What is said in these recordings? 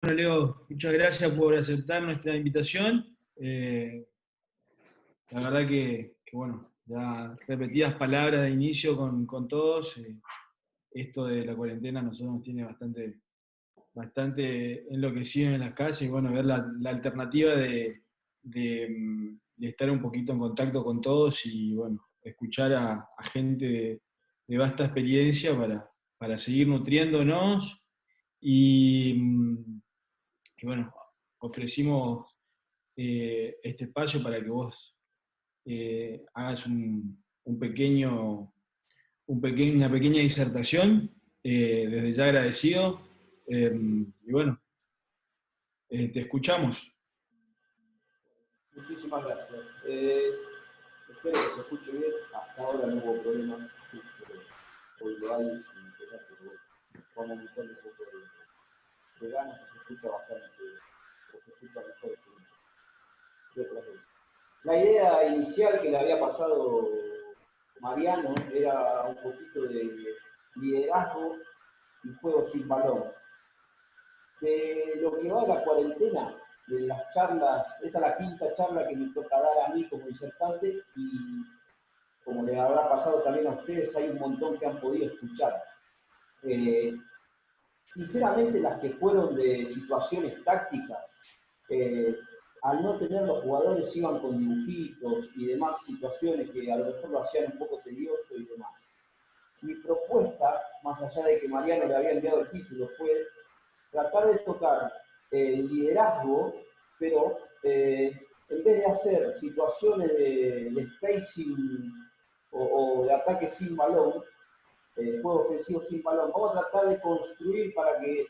Bueno, Leo, muchas gracias por aceptar nuestra invitación. La verdad que, bueno, ya repetidas palabras de inicio con todos. Esto de la cuarentena a nosotros nos tiene bastante enloquecidos en las calles y bueno, ver la alternativa de estar un poquito en contacto con todos y bueno, escuchar a gente de vasta experiencia para seguir nutriéndonos y bueno, ofrecimos este espacio para que vos hagas una pequeña disertación, desde ya agradecido, y bueno, te escuchamos. Muchísimas gracias. Espero que se escuche bien. Hasta ahora no hubo problemas. Hoy lo hay sin querer, pero bueno, vamos a meterle un poco de ganas y se escucha bastante, o se escucha mejor que otras veces. La idea inicial que le había pasado Mariano era un poquito de liderazgo y juego sin balón. De lo que va de la cuarentena, de las charlas, esta es la quinta charla que me toca dar a mí como disertante y como les habrá pasado también a ustedes, hay un montón que han podido escuchar. Eh, Sinceramente, las que fueron de situaciones tácticas, eh, al no tener los jugadores iban con dibujitos y demás situaciones que a lo mejor lo hacían un poco tedioso y demás. Mi propuesta, más allá de que Mariano le había enviado el título, fue tratar de tocar el liderazgo, pero en vez de hacer situaciones de spacing o de ataque sin balón, juego ofensivo sin balón, vamos a tratar de construir para que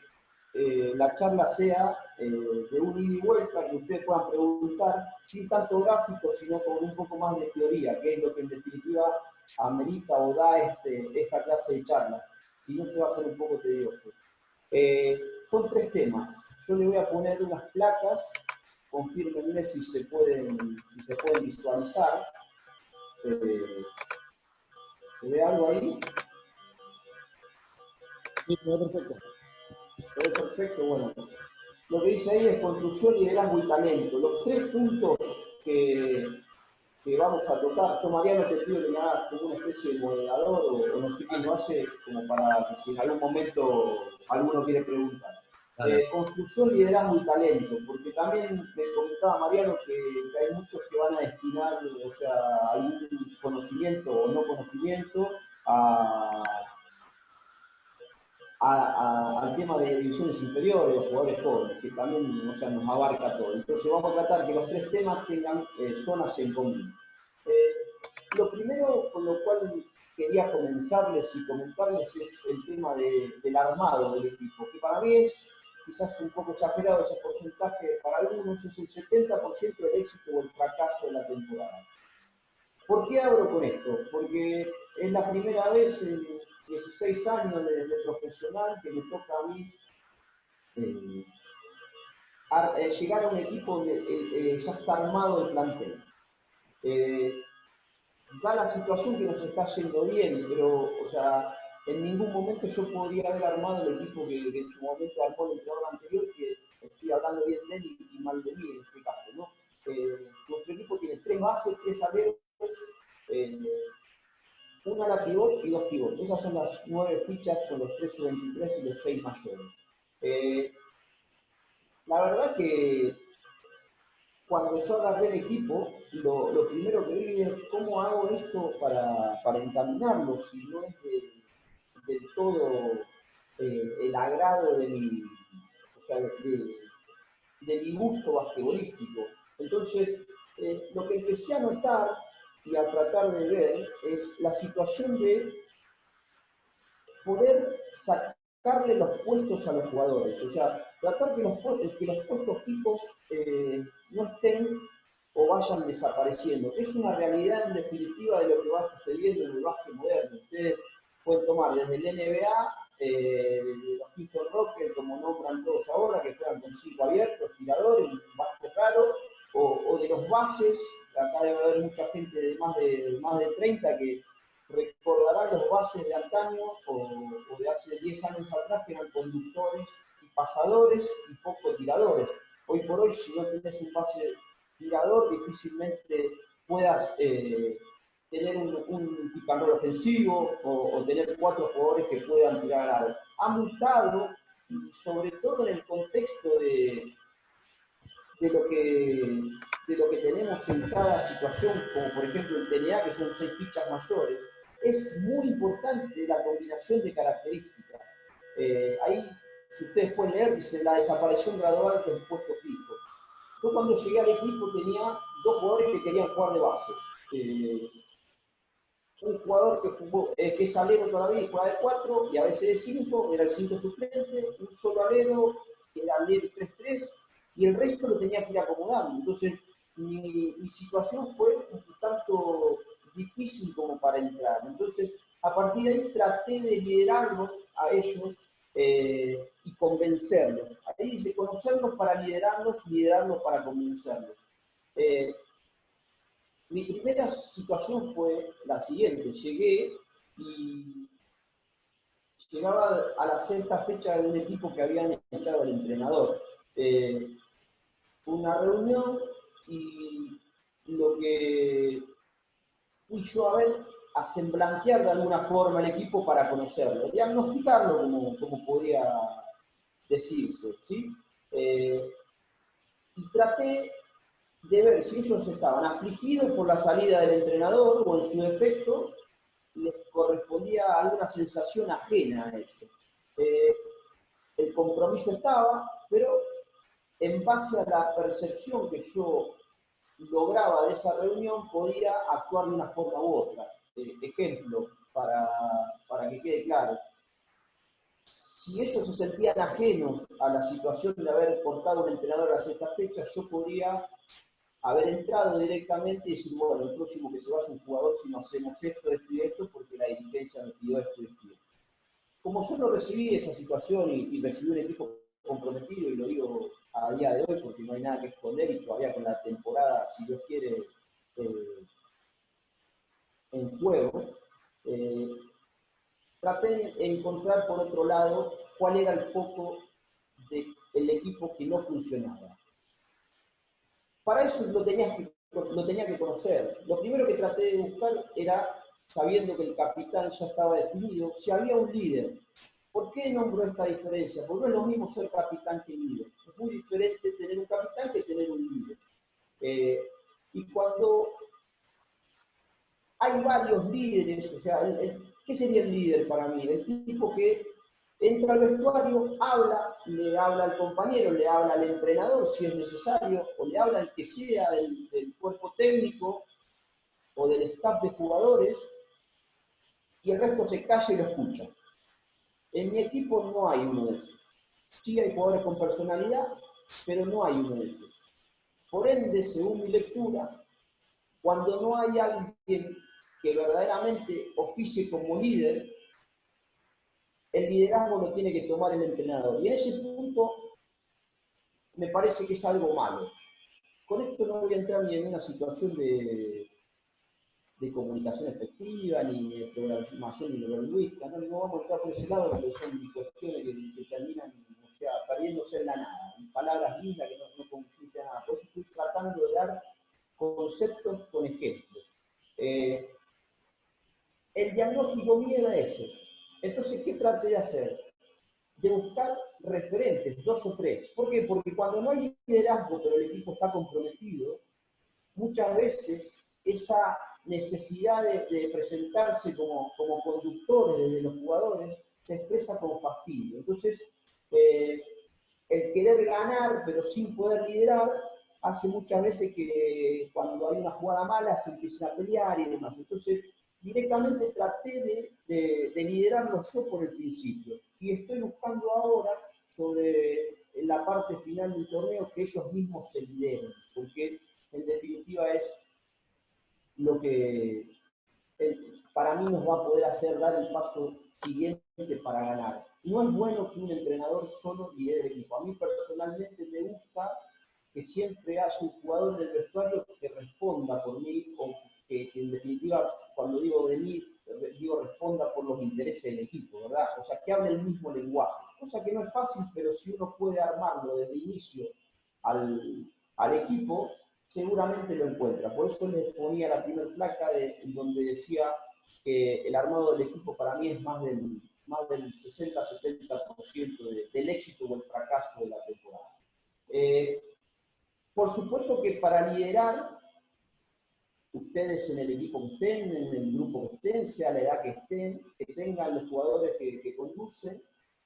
la charla sea de un ida y vuelta, que ustedes puedan preguntar, sin tanto gráfico, sino con un poco más de teoría, que es lo que en definitiva amerita o da esta clase de charlas. Si no, se va a hacer un poco tedioso. Son tres temas. Yo le voy a poner unas placas, confírmenme si se pueden visualizar. Eh, ¿Se ve algo ahí? Sí, perfecto. Se ve perfecto, bueno. Lo que dice ahí es construcción, liderazgo y talento. Los tres puntos que vamos a tocar, yo Mariano te pido que me hagas como una especie de moderador o no sé quién lo hace, como para que si en algún momento alguno quiere preguntar. Dale. Construcción, liderazgo y talento, porque también me comentaba Mariano que hay muchos que van a destinar, o sea, algún conocimiento o no conocimiento al tema de divisiones inferiores, los jugadores jóvenes, que también, o sea, nos abarca todo. Entonces vamos a tratar que los tres temas tengan zonas en común. Lo primero con lo cual quería comenzarles y comentarles es el tema del armado del equipo, que para mí es quizás un poco exagerado ese porcentaje, para algunos es el 70% del éxito o el fracaso de la temporada. ¿Por qué abro con esto? Porque es la primera vez en 16 años de profesional que me toca a mí eh, llegar a un equipo donde ya está armado el plantel. Eh, Da la situación que nos está yendo bien, pero, o sea, en ningún momento yo podría haber armado el equipo que en su momento armó el entrenador anterior, que estoy hablando bien de él y mal de mí en este caso, ¿no? Nuestro equipo tiene tres bases, tres aleros, eh, una ala pivot y dos pivotes. Esas son las 9 fichas con los 3 sub-23 y los 6 mayores. Eh, la verdad que cuando yo agarré el equipo, lo primero que vi es cómo hago esto para encaminarlo, si no es del todo el agrado de mi, o sea, de mi gusto basquetbolístico. Entonces, lo que empecé a notar y a tratar de ver es la situación de poder sacarle los puestos a los jugadores, o sea, tratar que los puestos fijos no estén o vayan desapareciendo, que es una realidad en definitiva de lo que va sucediendo en el básquet moderno. Ustedes pueden tomar desde el NBA, los Houston Rockets, como nombran todos ahora, que juegan con 5 abiertos, tiradores, un básquet raro, o de los bases, acá debe haber mucha gente de más de 30 que recordarán los bases de antaño o de hace 10 años atrás que eran conductores y pasadores y poco tiradores. Hoy por hoy, si no tenés un base tirador, difícilmente puedas tener un pick and roll ofensivo o tener 4 jugadores que puedan tirar al aro. Ha mutado, sobre todo en el contexto de lo que, de lo que tenemos en cada situación, como por ejemplo el TNA, que son 6 fichas mayores. Es muy importante la combinación de características. Ahí, si ustedes pueden leer, dice la desaparición gradual del puesto fijo. Yo cuando llegué al equipo tenía 2 jugadores que querían jugar de base. Un jugador que, jugó, que es alero todavía y juega de 4 y a veces de 5, era el 5 suplente, un solo alero, que era alero 3-3, y el resto lo tenía que ir acomodando. Entonces, mi situación fue un tanto difícil como para entrar. Entonces, a partir de ahí traté de liderarlos a ellos y convencerlos. Ahí dice, conocerlos para liderarlos, liderarlos para convencerlos. Mi primera situación fue la siguiente. Llegué y llegaba a la 6ª fecha de un equipo que habían echado al entrenador. Fue una reunión y lo que fui yo a ver, a semblantear de alguna forma el equipo para conocerlo, diagnosticarlo como podía decirse, ¿sí? Y traté de ver si ellos estaban afligidos por la salida del entrenador o en su defecto les correspondía alguna sensación ajena a eso. El compromiso estaba, pero en base a la percepción que yo lograba de esa reunión, podía actuar de una forma u otra. Ejemplo, para que quede claro. Si ellos se sentían ajenos a la situación de haber cortado un entrenador a la 6ª fecha, yo podría haber entrado directamente y decir, bueno, el próximo que se vaya un jugador si no hacemos esto, esto y esto, porque la dirigencia me pidió esto y esto. Como yo no recibí esa situación y recibí un equipo comprometido, y lo digo a día de hoy porque no hay nada que esconder y todavía con la temporada, si Dios quiere, en juego, traté de encontrar por otro lado cuál era el foco del equipo que no funcionaba. Para eso lo tenía que conocer. Lo primero que traté de buscar era, sabiendo que el capitán ya estaba definido, si había un líder. ¿Por qué nombro esta diferencia? Porque no es lo mismo ser capitán que líder. Es muy diferente tener un capitán que tener un líder. Y cuando hay varios líderes, o sea, ¿qué sería el líder para mí? El tipo que entra al vestuario, le habla al compañero, le habla al entrenador si es necesario, o le habla al que sea del cuerpo técnico o del staff de jugadores, y el resto se calla y lo escucha. En mi equipo no hay uno de esos. Sí hay jugadores con personalidad, pero no hay uno de esos. Por ende, según mi lectura, cuando no hay alguien que verdaderamente oficie como líder, el liderazgo lo tiene que tomar el entrenador. Y en ese punto me parece que es algo malo. Con esto no voy a entrar ni en una situación de comunicación efectiva, ni de programación neurolingüística, no vamos a entrar por ese lado porque son cuestiones que terminan, o sea, perdiéndose en la nada, en palabras lindas que no concluyen nada. Por eso estoy tratando de dar conceptos con ejemplos. El diagnóstico mío era ese. Entonces, ¿qué traté de hacer? De buscar referentes, 2 o 3. ¿Por qué? Porque cuando no hay liderazgo, pero el equipo está comprometido, muchas veces esa necesidad de presentarse como conductores de los jugadores se expresa con fastidio. Entonces, el querer ganar, pero sin poder liderar, hace muchas veces que cuando hay una jugada mala se empiecen a pelear y demás. Entonces, directamente traté de liderarlo yo por el principio. Y estoy buscando ahora, sobre la parte final del torneo, que ellos mismos se lideren, porque en definitiva es lo que para mí nos va a poder hacer dar el paso siguiente para ganar. No es bueno que un entrenador solo lidere el equipo. A mí personalmente me gusta que siempre haya un jugador en el vestuario que responda por mí, o que en definitiva, cuando digo de mí, digo responda por los intereses del equipo, ¿verdad? O sea, que hable el mismo lenguaje. cosa que no es fácil, pero si uno puede armarlo desde el inicio al equipo, seguramente lo encuentra. Por eso les ponía la primera placa donde decía que el armado del equipo para mí es más del 60-70% del éxito o el fracaso de la temporada. Por supuesto que para liderar, ustedes en el equipo que estén, en el grupo que estén, sea la edad que estén, que tengan los jugadores que conducen,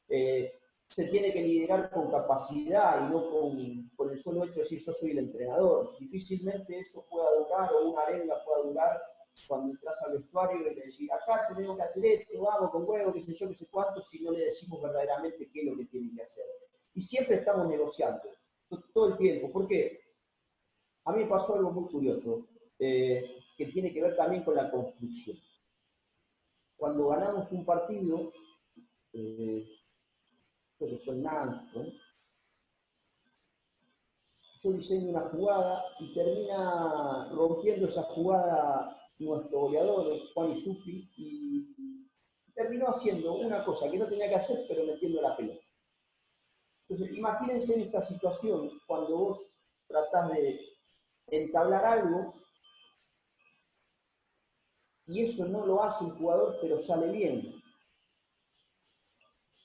se tiene que liderar con capacidad y no con el solo hecho de decir yo soy el entrenador. Difícilmente eso pueda durar, o una arenga pueda durar cuando entras al vestuario y le decís, acá tenemos que hacer esto, vamos con huevo, qué sé yo, qué sé cuánto, si no le decimos verdaderamente qué es lo que tienen que hacer. Y siempre estamos negociando, todo el tiempo. ¿Por qué? A mí me pasó algo muy curioso, que tiene que ver también con la construcción. Cuando ganamos un partido, creo que fue en Nantes, yo diseño una jugada y termina rompiendo esa jugada nuestro goleador, Juan Isupi, y terminó haciendo una cosa que no tenía que hacer, pero metiendo la pelota. Entonces, imagínense en esta situación, cuando vos tratás de entablar algo, y eso no lo hace el jugador, pero sale bien.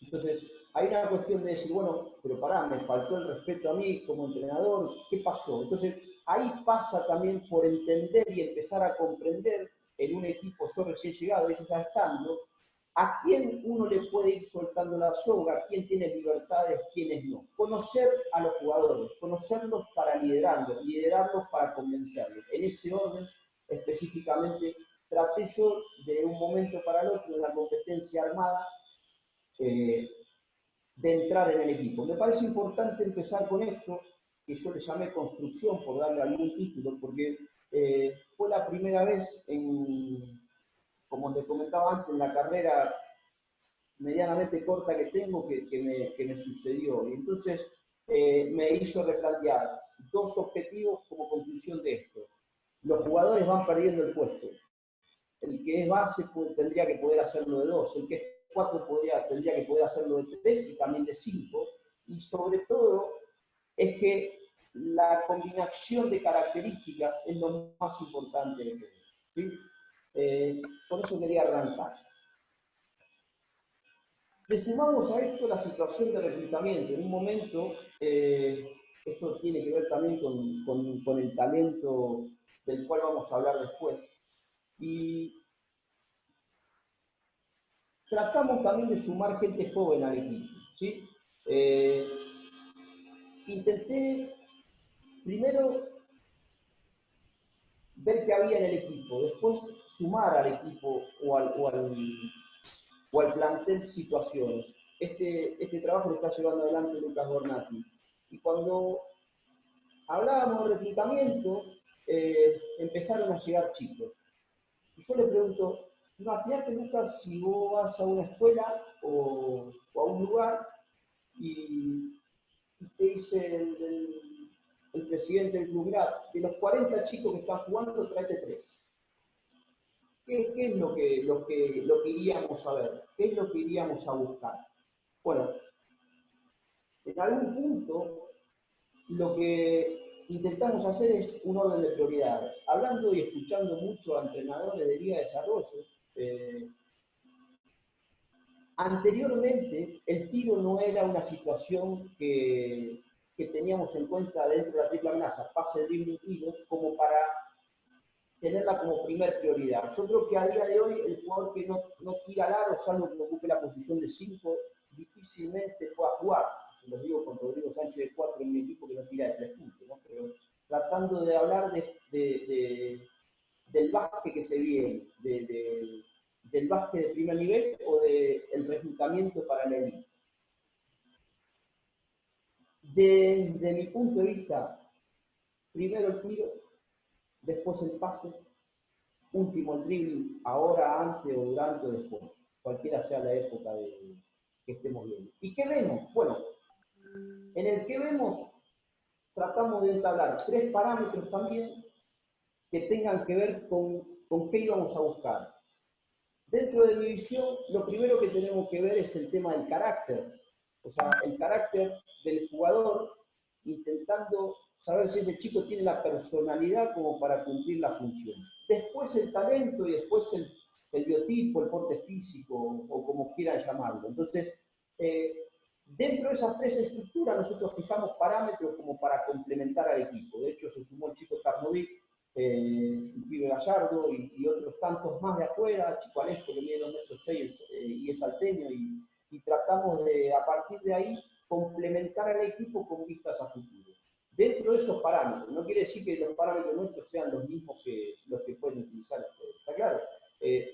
Entonces, hay una cuestión de decir, bueno, pero pará, me faltó el respeto a mí como entrenador, ¿qué pasó? Entonces, ahí pasa también por entender y empezar a comprender en un equipo, yo recién llegado, ellos ya estando, a quién uno le puede ir soltando la soga, quién tiene libertades, quiénes no. Conocer a los jugadores, conocerlos para liderarlos, liderarlos para convencerlos. En ese orden, específicamente, traté yo de un momento para el otro, en la competencia armada, de entrar en el equipo. Me parece importante empezar con esto, que yo le llamé construcción, por darle algún título, porque fue la primera vez, como les comentaba antes, en la carrera medianamente corta que tengo, que me sucedió. Y entonces me hizo replantear dos objetivos como conclusión de esto. Los jugadores van perdiendo el puesto. El que es base tendría que poder hacerlo de 2, el que es 4 tendría que poder hacerlo de 3 y también de 5. Y sobre todo es que la combinación de características es lo más importante de todo. ¿Sí? Por eso quería arrancar. Le sumamos a esto la situación de reclutamiento. En un momento, esto tiene que ver también con el talento del cual vamos a hablar después. Y tratamos también de sumar gente joven al equipo, ¿sí? Intenté primero ver qué había en el equipo, después sumar al equipo o al plantel situaciones. Este trabajo lo está llevando adelante Lucas Bornati. Y cuando hablábamos de reclutamiento, empezaron a llegar chicos. Y yo le pregunto, imagínate, Lucas, si vos vas a una escuela o a un lugar y te dice el presidente del club, mirá, de los 40 chicos que están jugando, tráete 3. ¿Qué es lo que iríamos a ver? ¿Qué es lo que iríamos a buscar? Bueno, en algún punto lo que intentamos hacer es un orden de prioridades. Hablando y escuchando mucho a entrenadores de Liga de Desarrollo, anteriormente el tiro no era una situación que teníamos en cuenta dentro de la triple amenaza, pase, drible, tiro, como para tenerla como primer prioridad. Yo creo que a día de hoy el jugador que no tira al aro, salvo que ocupe la posición de 5, difícilmente pueda jugar. Se los digo con Rodrigo Sánchez de 4 en mi equipo que no tira de 3 puntos, ¿no? Pero tratando de hablar del básquet que se viene, del básquet de primer nivel o del reclutamiento para la élite. Desde mi punto de vista, primero el tiro, después el pase, último el dribbling, ahora, antes o durante o después, cualquiera sea la época que estemos viendo. ¿Y qué vemos? Bueno, en el que vemos tratamos de entablar 3 parámetros también que tengan que ver con qué íbamos a buscar. Dentro de mi visión, lo primero que tenemos que ver es el tema del carácter. O sea, el carácter del jugador intentando saber si ese chico tiene la personalidad como para cumplir la función. Después el talento y después el biotipo, el porte físico o como quieran llamarlo. Entonces, dentro de esas tres estructuras nosotros fijamos parámetros como para complementar al equipo. De hecho, se sumó el chico Tarnovic, el pibe Gallardo y otros tantos más de afuera, Chico Aleso que mide 2,6 m y es salteño, y tratamos de, a partir de ahí, complementar al equipo con vistas a futuro. Dentro de esos parámetros, no quiere decir que los parámetros nuestros sean los mismos que los que pueden utilizar ustedes, ¿está claro?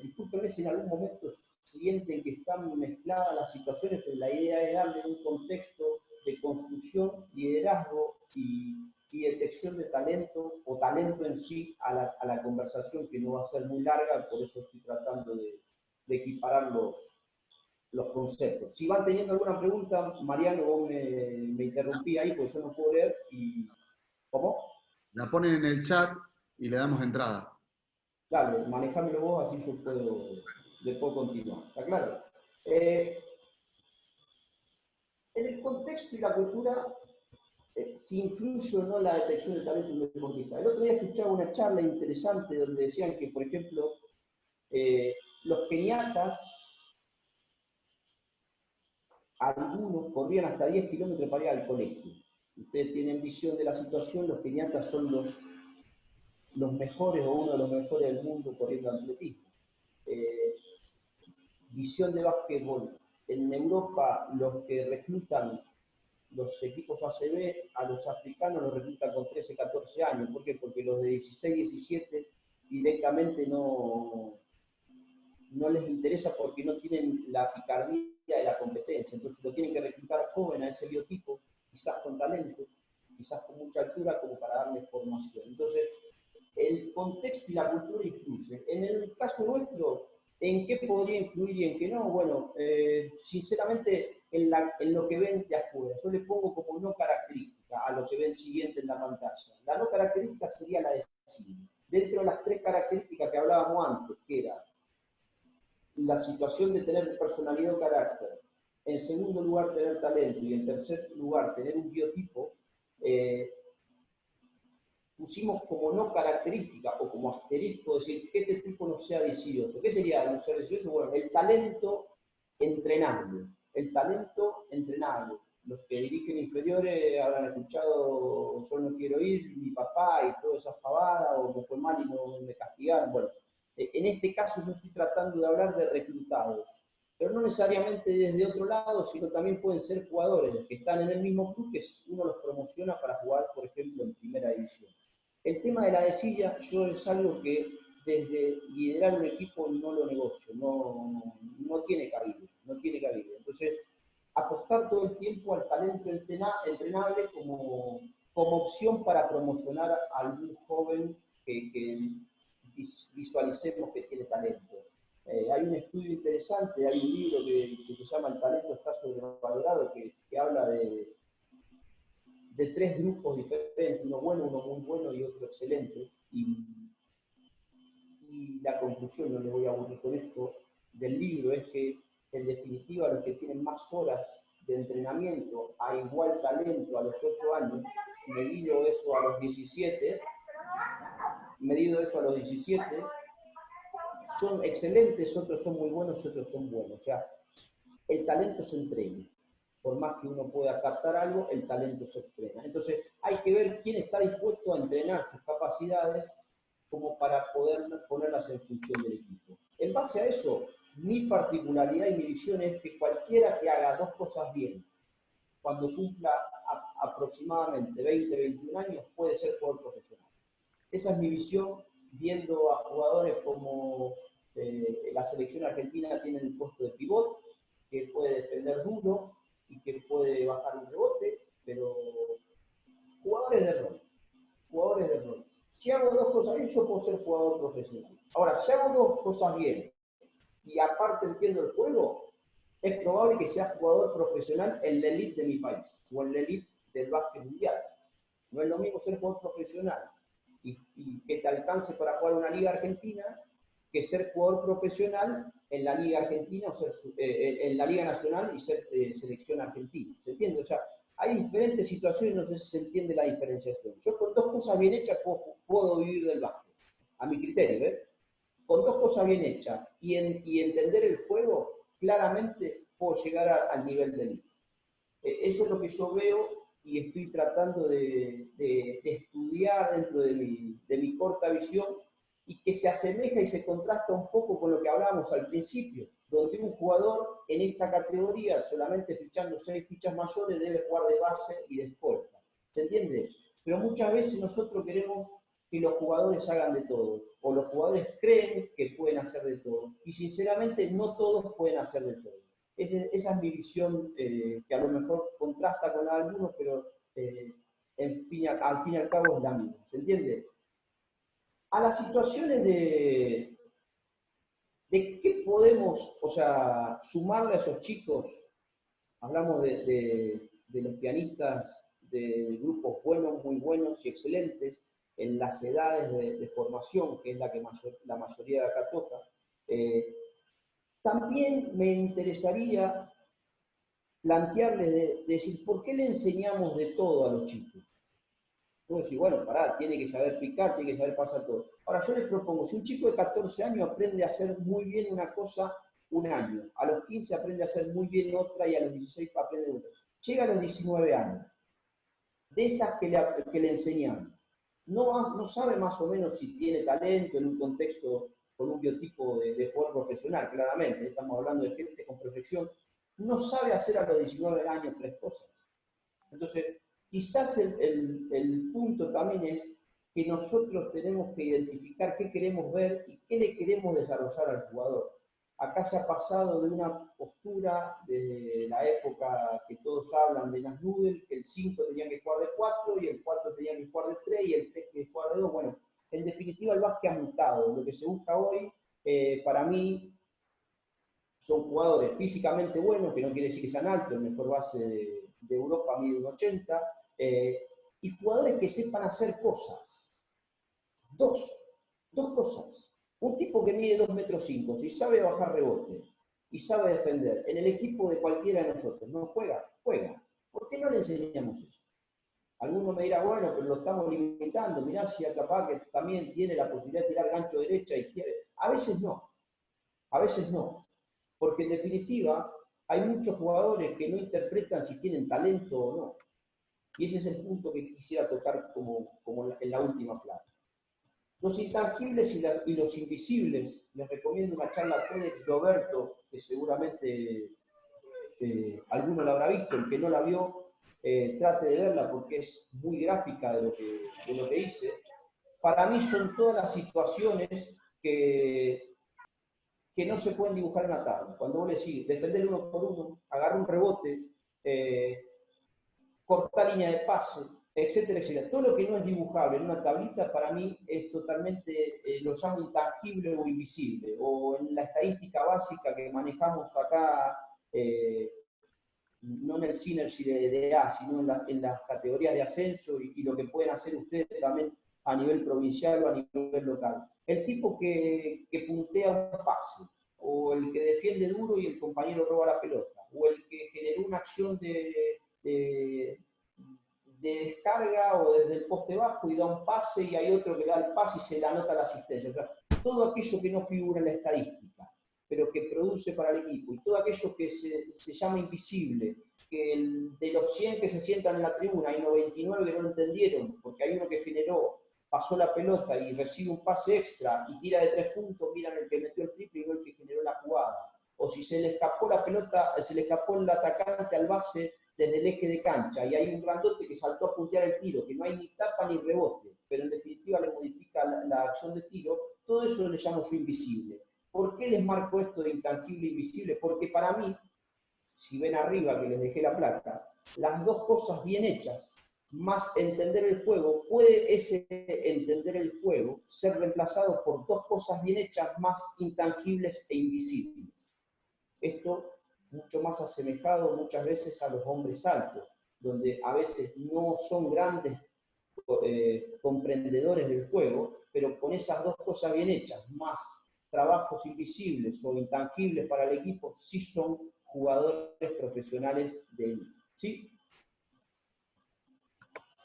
Discúlpenme si en algún momento sienten que están mezcladas las situaciones, pero la idea es darle un contexto de construcción, liderazgo y detección de talento o talento en sí a la conversación, que no va a ser muy larga, por eso estoy tratando de equiparar los conceptos. Si van teniendo alguna pregunta, Mariano, vos me interrumpí ahí porque yo no puedo leer. Y, ¿cómo? La ponen en el chat y le damos entrada. Dale, manejámelo vos, así yo le puedo continuar. ¿Está claro? En el contexto y la cultura, si influye o no la detección del talento de un deportista. El otro día escuchaba una charla interesante donde decían que, por ejemplo, los keniatas, algunos corrían hasta 10 kilómetros para ir al colegio. Ustedes tienen visión de la situación, los keniatas son los mejores o uno de los mejores del mundo corriendo atletismo. Visión de básquetbol. En Europa, los que reclutan los equipos ACB, a los africanos los reclutan con 13, 14 años. ¿Por qué? Porque los de 16, 17 directamente no les interesa porque no tienen la picardía de la competencia. Entonces lo tienen que reclutar joven a ese biotipo, quizás con talento, quizás con mucha altura, como para darle formación. Entonces, el contexto y la cultura influyen. En el caso nuestro, ¿en qué podría influir y en qué no? Bueno, sinceramente, en lo que ven de afuera. Yo le pongo como no característica a lo que ven siguiente en la pantalla. La no característica sería la de sí. Dentro de las tres características que hablábamos antes, que era la situación de tener personalidad o carácter, en segundo lugar tener talento y en tercer lugar tener un biotipo, pusimos como no característica o como asterisco decir que este tipo no sea decidioso. ¿Qué sería no ser decidioso? Bueno, el talento entrenable. El talento entrenable. Los que dirigen inferiores habrán escuchado yo no quiero ir, mi papá y todas esas pavadas, o me fue mal y no me castigaron. Bueno, en este caso yo estoy tratando de hablar de reclutados, pero no necesariamente desde otro lado, sino también pueden ser jugadores que están en el mismo club que uno los promociona para jugar, por ejemplo, en primera división. El tema de la desilla, yo es algo que desde liderar un equipo no lo negocio, no tiene cabida, no tiene cabida. Entonces, apostar todo el tiempo al talento entrenable como opción para promocionar a algún joven que visualicemos que tiene talento. Hay un estudio interesante, hay un libro que se llama El talento está sobrevalorado, que habla de tres grupos diferentes, uno bueno, uno muy bueno y otro excelente. Y la conclusión, no les voy a aburrir con esto, del libro es que, en definitiva, los que tienen más horas de entrenamiento a igual talento a los 8 años, medido eso a los 17, son excelentes, otros son muy buenos y otros son buenos. O sea, el talento se entrena. Por más que uno pueda captar algo, el talento se entrena. Entonces, hay que ver quién está dispuesto a entrenar sus capacidades como para poder ponerlas en función del equipo. En base a eso, mi particularidad y mi visión es que cualquiera que haga dos cosas bien, cuando cumpla aproximadamente 20, 21 años, puede ser jugador profesional. Esa es mi visión, viendo a jugadores como la selección argentina tiene el puesto de pivot, que puede defender duro y que puede bajar un rebote, pero jugadores de rol. Si hago dos cosas bien, yo puedo ser jugador profesional. Ahora, si hago dos cosas bien y aparte entiendo el juego, es probable que sea jugador profesional en la elite de mi país o en la elite del básquet mundial. No es lo mismo ser jugador profesional y que te alcance para jugar una liga argentina que ser jugador profesional en la Liga Argentina, o ser, en la Liga Nacional y ser selección argentina. ¿Se entiende? O sea, hay diferentes situaciones, no sé si se entiende la diferenciación. Yo con dos cosas bien hechas puedo vivir del básquet, a mi criterio, ¿eh? Con dos cosas bien hechas y entender el juego, claramente puedo llegar al nivel del liga. Eso es lo que yo veo y estoy tratando de estudiar dentro de mi corta visión, y que se asemeja y se contrasta un poco con lo que hablábamos al principio, donde un jugador en esta categoría, solamente fichando 6 fichas mayores, debe jugar de base y de escolta. ¿Se entiende? Pero muchas veces nosotros queremos que los jugadores hagan de todo, o los jugadores creen que pueden hacer de todo, y sinceramente no todos pueden hacer de todo. Esa es mi visión, que a lo mejor contrasta con la de algunos, pero al fin y al cabo es la misma. ¿Se entiende? A las situaciones de qué podemos, o sea, sumarle a esos chicos. Hablamos de los pianistas de grupos buenos, muy buenos y excelentes, en las edades de formación, que es la que la mayoría de acá toca. También me interesaría plantearles de decir, ¿por qué le enseñamos de todo a los chicos? Tú decís, bueno, pará, tiene que saber picar, tiene que saber pasar todo. Ahora, yo les propongo, si un chico de 14 años aprende a hacer muy bien una cosa un año, a los 15 aprende a hacer muy bien otra y a los 16 aprende otra. Llega a los 19 años, de esas que le enseñamos, no sabe más o menos si tiene talento en un contexto con un biotipo de jugador profesional, claramente, estamos hablando de gente con proyección, no sabe hacer a los 19 años 3 cosas. Entonces, quizás el punto también es que nosotros tenemos que identificar qué queremos ver y qué le queremos desarrollar al jugador. Acá se ha pasado de una postura de la época que todos hablan de las Nudel, que el 5 tenía que jugar de 4 y el 4 tenía que jugar de 3 y el 3 que jugar de 2. Bueno, en definitiva el básquet ha mutado. Lo que se busca hoy, para mí, son jugadores físicamente buenos, que no quiere decir que sean altos, el mejor base de Europa mide 1,80, y jugadores que sepan hacer cosas. Dos cosas. Un tipo que mide 2,5 metros, si sabe bajar rebote y sabe defender, en el equipo de cualquiera de nosotros, ¿no juega? Juega. ¿Por qué no le enseñamos eso? Alguno me dirá, bueno, pero lo estamos limitando, mirá si capaz que también tiene la posibilidad de tirar gancho derecha, izquierda. A veces no. Porque en definitiva hay muchos jugadores que no interpretan si tienen talento o no. Y ese es el punto que quisiera tocar como en la última plata. Los intangibles y los invisibles, les recomiendo una charla TEDx de Roberto, que seguramente alguno la habrá visto, el que no la vio, trate de verla porque es muy gráfica de lo que dice. Para mí son todas las situaciones que no se pueden dibujar en la tabla. Cuando vos le decís, defender 1 por 1, agarrar un rebote, cortar línea de pase, etcétera, etcétera. Todo lo que no es dibujable en una tablita, para mí es totalmente, lo llamo intangible o invisible. O en la estadística básica que manejamos acá, no en el Synergy de A, sino en las categorías de ascenso y lo que pueden hacer ustedes también a nivel provincial o a nivel local. El tipo que puntea un pase, o el que defiende duro y el compañero roba la pelota, o el que generó una acción de descarga o desde el poste bajo y da un pase y hay otro que da el pase y se le anota la asistencia. O sea, todo aquello que no figura en la estadística, pero que produce para el equipo, y todo aquello que se llama invisible, que de los 100 que se sientan en la tribuna hay 99 que no lo entendieron, porque hay uno que generó, pasó la pelota y recibe un pase extra y tira de 3 puntos, miran el que metió el triple y no el que generó la jugada. O si se le escapó la pelota, se le escapó el atacante al base desde el eje de cancha y hay un grandote que saltó a puntear el tiro, que no hay ni tapa ni rebote, pero en definitiva le modifica la acción de tiro. Todo eso le llamo yo invisible. ¿Por qué les marco esto de intangible e invisible? Porque para mí, si ven arriba que les dejé la placa, las dos cosas bien hechas, más entender el juego, puede ese entender el juego ser reemplazado por dos cosas bien hechas más intangibles e invisibles. Esto mucho más asemejado muchas veces a los hombres altos, donde a veces no son grandes comprendedores del juego, pero con esas dos cosas bien hechas, más trabajos invisibles o intangibles para el equipo, sí son jugadores profesionales de élite. ¿Sí?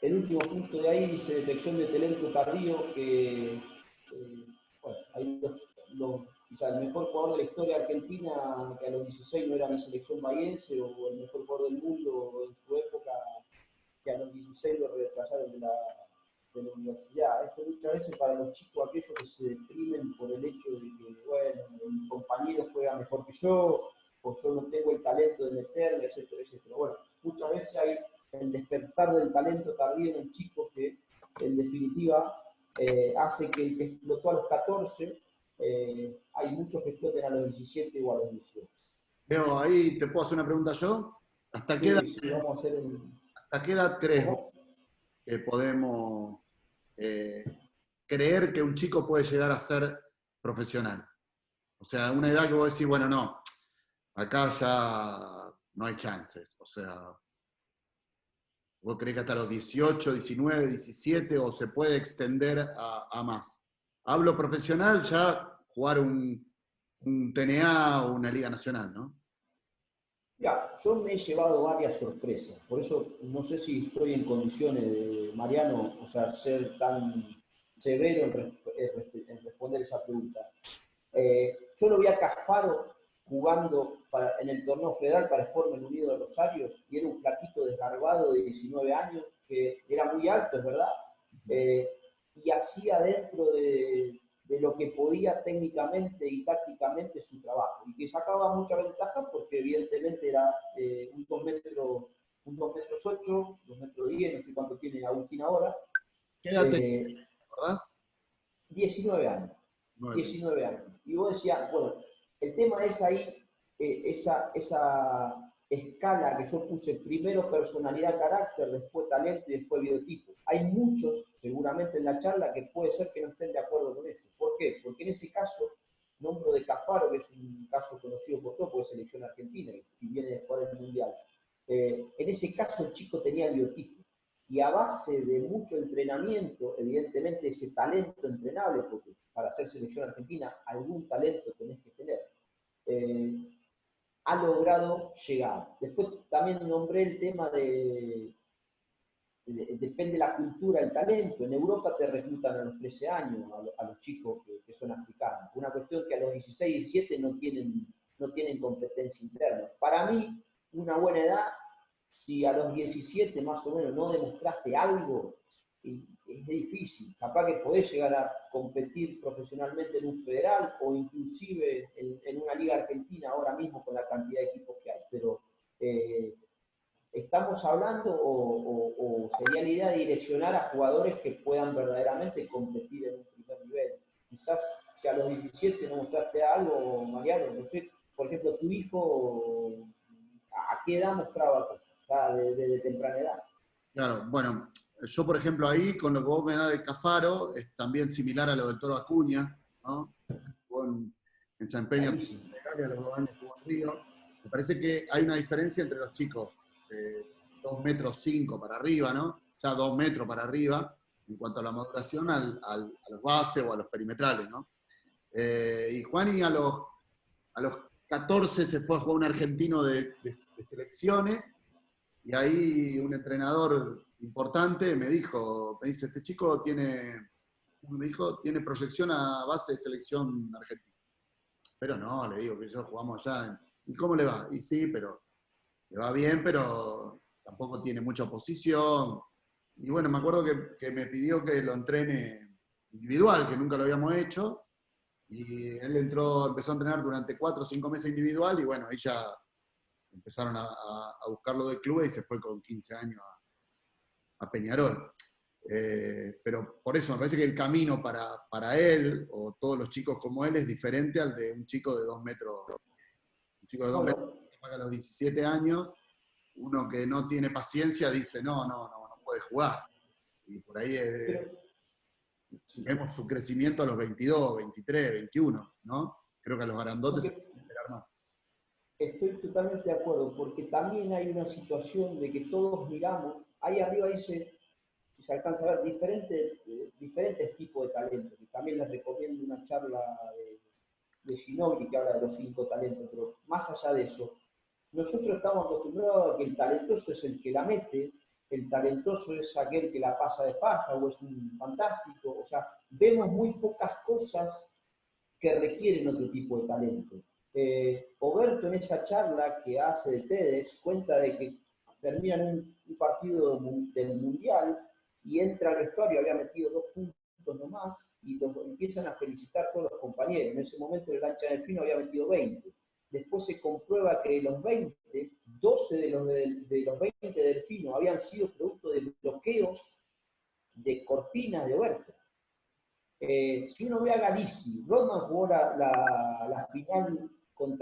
El último punto de ahí dice detección de talento tardío, que bueno, ahí quizá el mejor jugador de la historia argentina, que a los 16 no era mi selección bahiense, o el mejor jugador del mundo en su época, que a los 16 lo retrasaron de la universidad. Esto muchas veces para los chicos, aquellos que se deprimen por el hecho de que, bueno, mi compañero juega mejor que yo, o yo no tengo el talento de meterle, etcétera, etcétera. Bueno, muchas veces hay el despertar del talento tardío en el chico que, en definitiva, hace que el que explotó a los 14, hay muchos que exploten a los 17 o a los 18. Leo, ahí te puedo hacer una pregunta yo. ¿Hasta qué edad, Sí, sí, vamos a hacer ¿hasta qué edad crees vos ¿Cómo? que podemos creer que un chico puede llegar a ser profesional? O sea, una edad que vos decís, bueno, no, acá ya no hay chances. O sea, ¿vos creés que hasta los 18, 19, 17 o se puede extender a más? Hablo profesional, ya jugar un TNA o una liga nacional, ¿no? Mira, yo me he llevado varias sorpresas, por eso no sé si estoy en condiciones de, Mariano, o sea, ser tan severo en responder esa pregunta. Yo lo vi a Cafaro jugando en el torneo federal para Sportmen Unido de Rosario, y era un flaquito desgarbado de 19 años, que era muy alto, es verdad, eh, y hacía dentro de lo que podía técnicamente y tácticamente su trabajo, y que sacaba mucha ventaja porque evidentemente era un 2 metros, un 2 metros 8, 2 metros 10, no sé cuánto tiene Agustín ahora, ¿Qué edad te acordás? 19 años. 9. 19 años. Y vos decías, bueno, el tema es ahí, esa escala que yo puse, primero personalidad, carácter, después talento y después biotipo. Hay muchos, seguramente en la charla, que puede ser que no estén de acuerdo con eso. ¿Por qué? Porque en ese caso, nombro de Cafaro, que es un caso conocido por todo, porque es selección argentina y viene de jugar el mundial. En ese caso el chico tenía el biotipo. Y a base de mucho entrenamiento, evidentemente ese talento entrenable, porque para ser selección argentina algún talento tenés que tener, ha logrado llegar. Después también nombré el tema depende de la cultura, el talento. En Europa te reclutan a los 13 años a los chicos que son africanos. Una cuestión que a los 16, 17 no tienen competencia interna. Para mí, una buena edad, si a los 17 más o menos no demostraste algo, es difícil. Capaz que podés llegar a competir profesionalmente en un federal o inclusive en una liga argentina ahora mismo con la cantidad de equipos que hay. Pero estamos hablando o sería la idea de direccionar a jugadores que puedan verdaderamente competir en un primer nivel. Quizás si a los 17 no mostraste algo, Mariano, no sé, por ejemplo, tu hijo, ¿a qué edad mostraba cosas? Ya de temprana edad. Claro, bueno, yo por ejemplo ahí, con lo que vos me das de Cafaro, es también similar a lo del Toro Acuña, ¿no? Jugó en San Peña, Clarísimo. a los 2 años jugó en Río. Me parece que hay una diferencia entre los chicos de 2 metros 5 para arriba, ¿no? Ya 2 metros para arriba, en cuanto a la maduración a los bases o a los perimetrales, ¿no? Y Juani a los 14 se fue a jugar un argentino de selecciones. Y ahí un entrenador importante me dice, este chico tiene proyección a base de selección argentina. Pero no, le digo que yo jugamos allá. ¿Y cómo le va? Y sí, pero le va bien, pero tampoco tiene mucha oposición. Y bueno, me acuerdo que me pidió que lo entrene individual, que nunca lo habíamos hecho. Y él empezó a entrenar durante 4 o 5 meses individual y bueno, ahí ya empezaron a buscarlo de club y se fue con 15 años a Peñarol. Pero por eso me parece que el camino para él o todos los chicos como él es diferente al de un chico de 2 metros. Un chico de 2 metros Bueno, a los 17 años, uno que no tiene paciencia dice, no puede jugar. Y por ahí pero, sí. vemos su crecimiento a los 22, 23, 21, ¿no? Creo que a los grandotes se Porque pueden esperar más. estoy totalmente de acuerdo, porque también hay una situación de que todos miramos, ahí arriba dice, si se alcanza a ver, diferentes tipos de talentos, y también les recomiendo una charla de Ginóbili, que habla de los 5 talentos, pero más allá de eso, nosotros estamos acostumbrados a que el talentoso es el que la mete, el talentoso es aquel que la pasa de faja o es un fantástico, o sea, vemos muy pocas cosas que requieren otro tipo de talento. Oberto en esa charla que hace de TEDx cuenta de que terminan un partido del Mundial y entra al vestuario, había metido 2 puntos nomás, y los empiezan a felicitar todos los compañeros. En ese momento el Lancha Delfino había metido 20. Después se comprueba que de los 20, 12 de los 20 de Delfino habían sido producto de bloqueos de cortinas de Oberto. Si uno ve a Galici, Rodman jugó la final con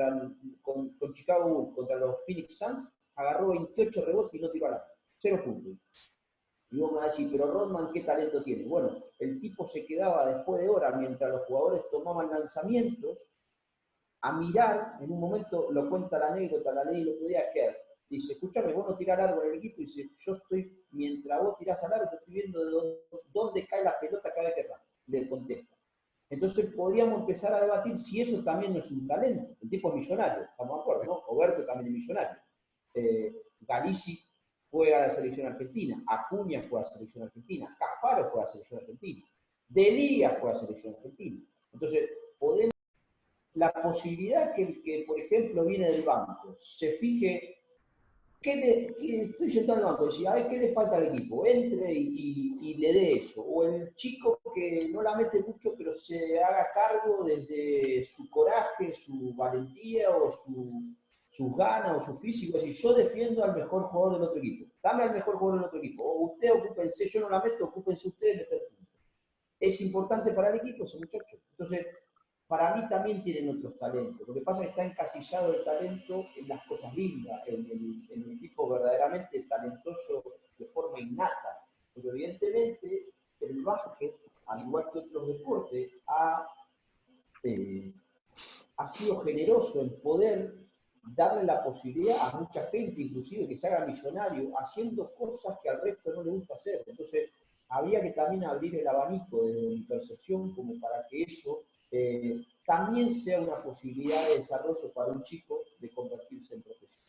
Chicago Bulls contra los Phoenix Suns, agarró 28 rebotes y no tiró al arco, 0 puntos. Y vos me vas a decir, pero Rodman, ¿qué talento tiene? Bueno, el tipo se quedaba después de horas, mientras los jugadores tomaban lanzamientos, a mirar, en un momento lo cuenta la anécdota, la ley el otro día, Kerr. Dice, escúchame, vos no tirás al árbol en el equipo, y dice, yo estoy, mientras vos tirás al árbol, yo estoy viendo de dónde cae la pelota cada vez que pasa. Le contesta. Entonces podríamos empezar a debatir si eso también no es un talento. El tipo es millonario, estamos de acuerdo, ¿no? Oberto también es millonario. Galici juega a la selección argentina, Acuña juega a la selección argentina, Cafaro juega a la selección argentina, Delía juega a la selección argentina. Entonces, podemos, la posibilidad que el que, por ejemplo, viene del banco, se fije, estoy sentado en el banco, decía, a ver, ¿qué le falta al equipo? Entre y le dé eso. O el chico que no la mete mucho, pero se haga cargo desde su coraje, su valentía o sus ganas o su físico. Es decir, yo defiendo al mejor jugador del otro equipo. Dame al mejor jugador del otro equipo. O usted ocúpense, yo no la meto, ocúpense ustedes de meter puntos. Es importante para el equipo ese muchacho. Entonces, para mí también tienen otros talentos. Lo que pasa es que está encasillado el talento en las cosas lindas, en el tipo verdaderamente talentoso de forma innata. Pero evidentemente el básquet, al igual que otros deportes, ha sido generoso en poder darle la posibilidad a mucha gente, inclusive que se haga millonario, haciendo cosas que al resto no le gusta hacer. Entonces, habría que también abrir el abanico desde mi percepción como para que eso también sea una posibilidad de desarrollo para un chico de convertirse en profesional.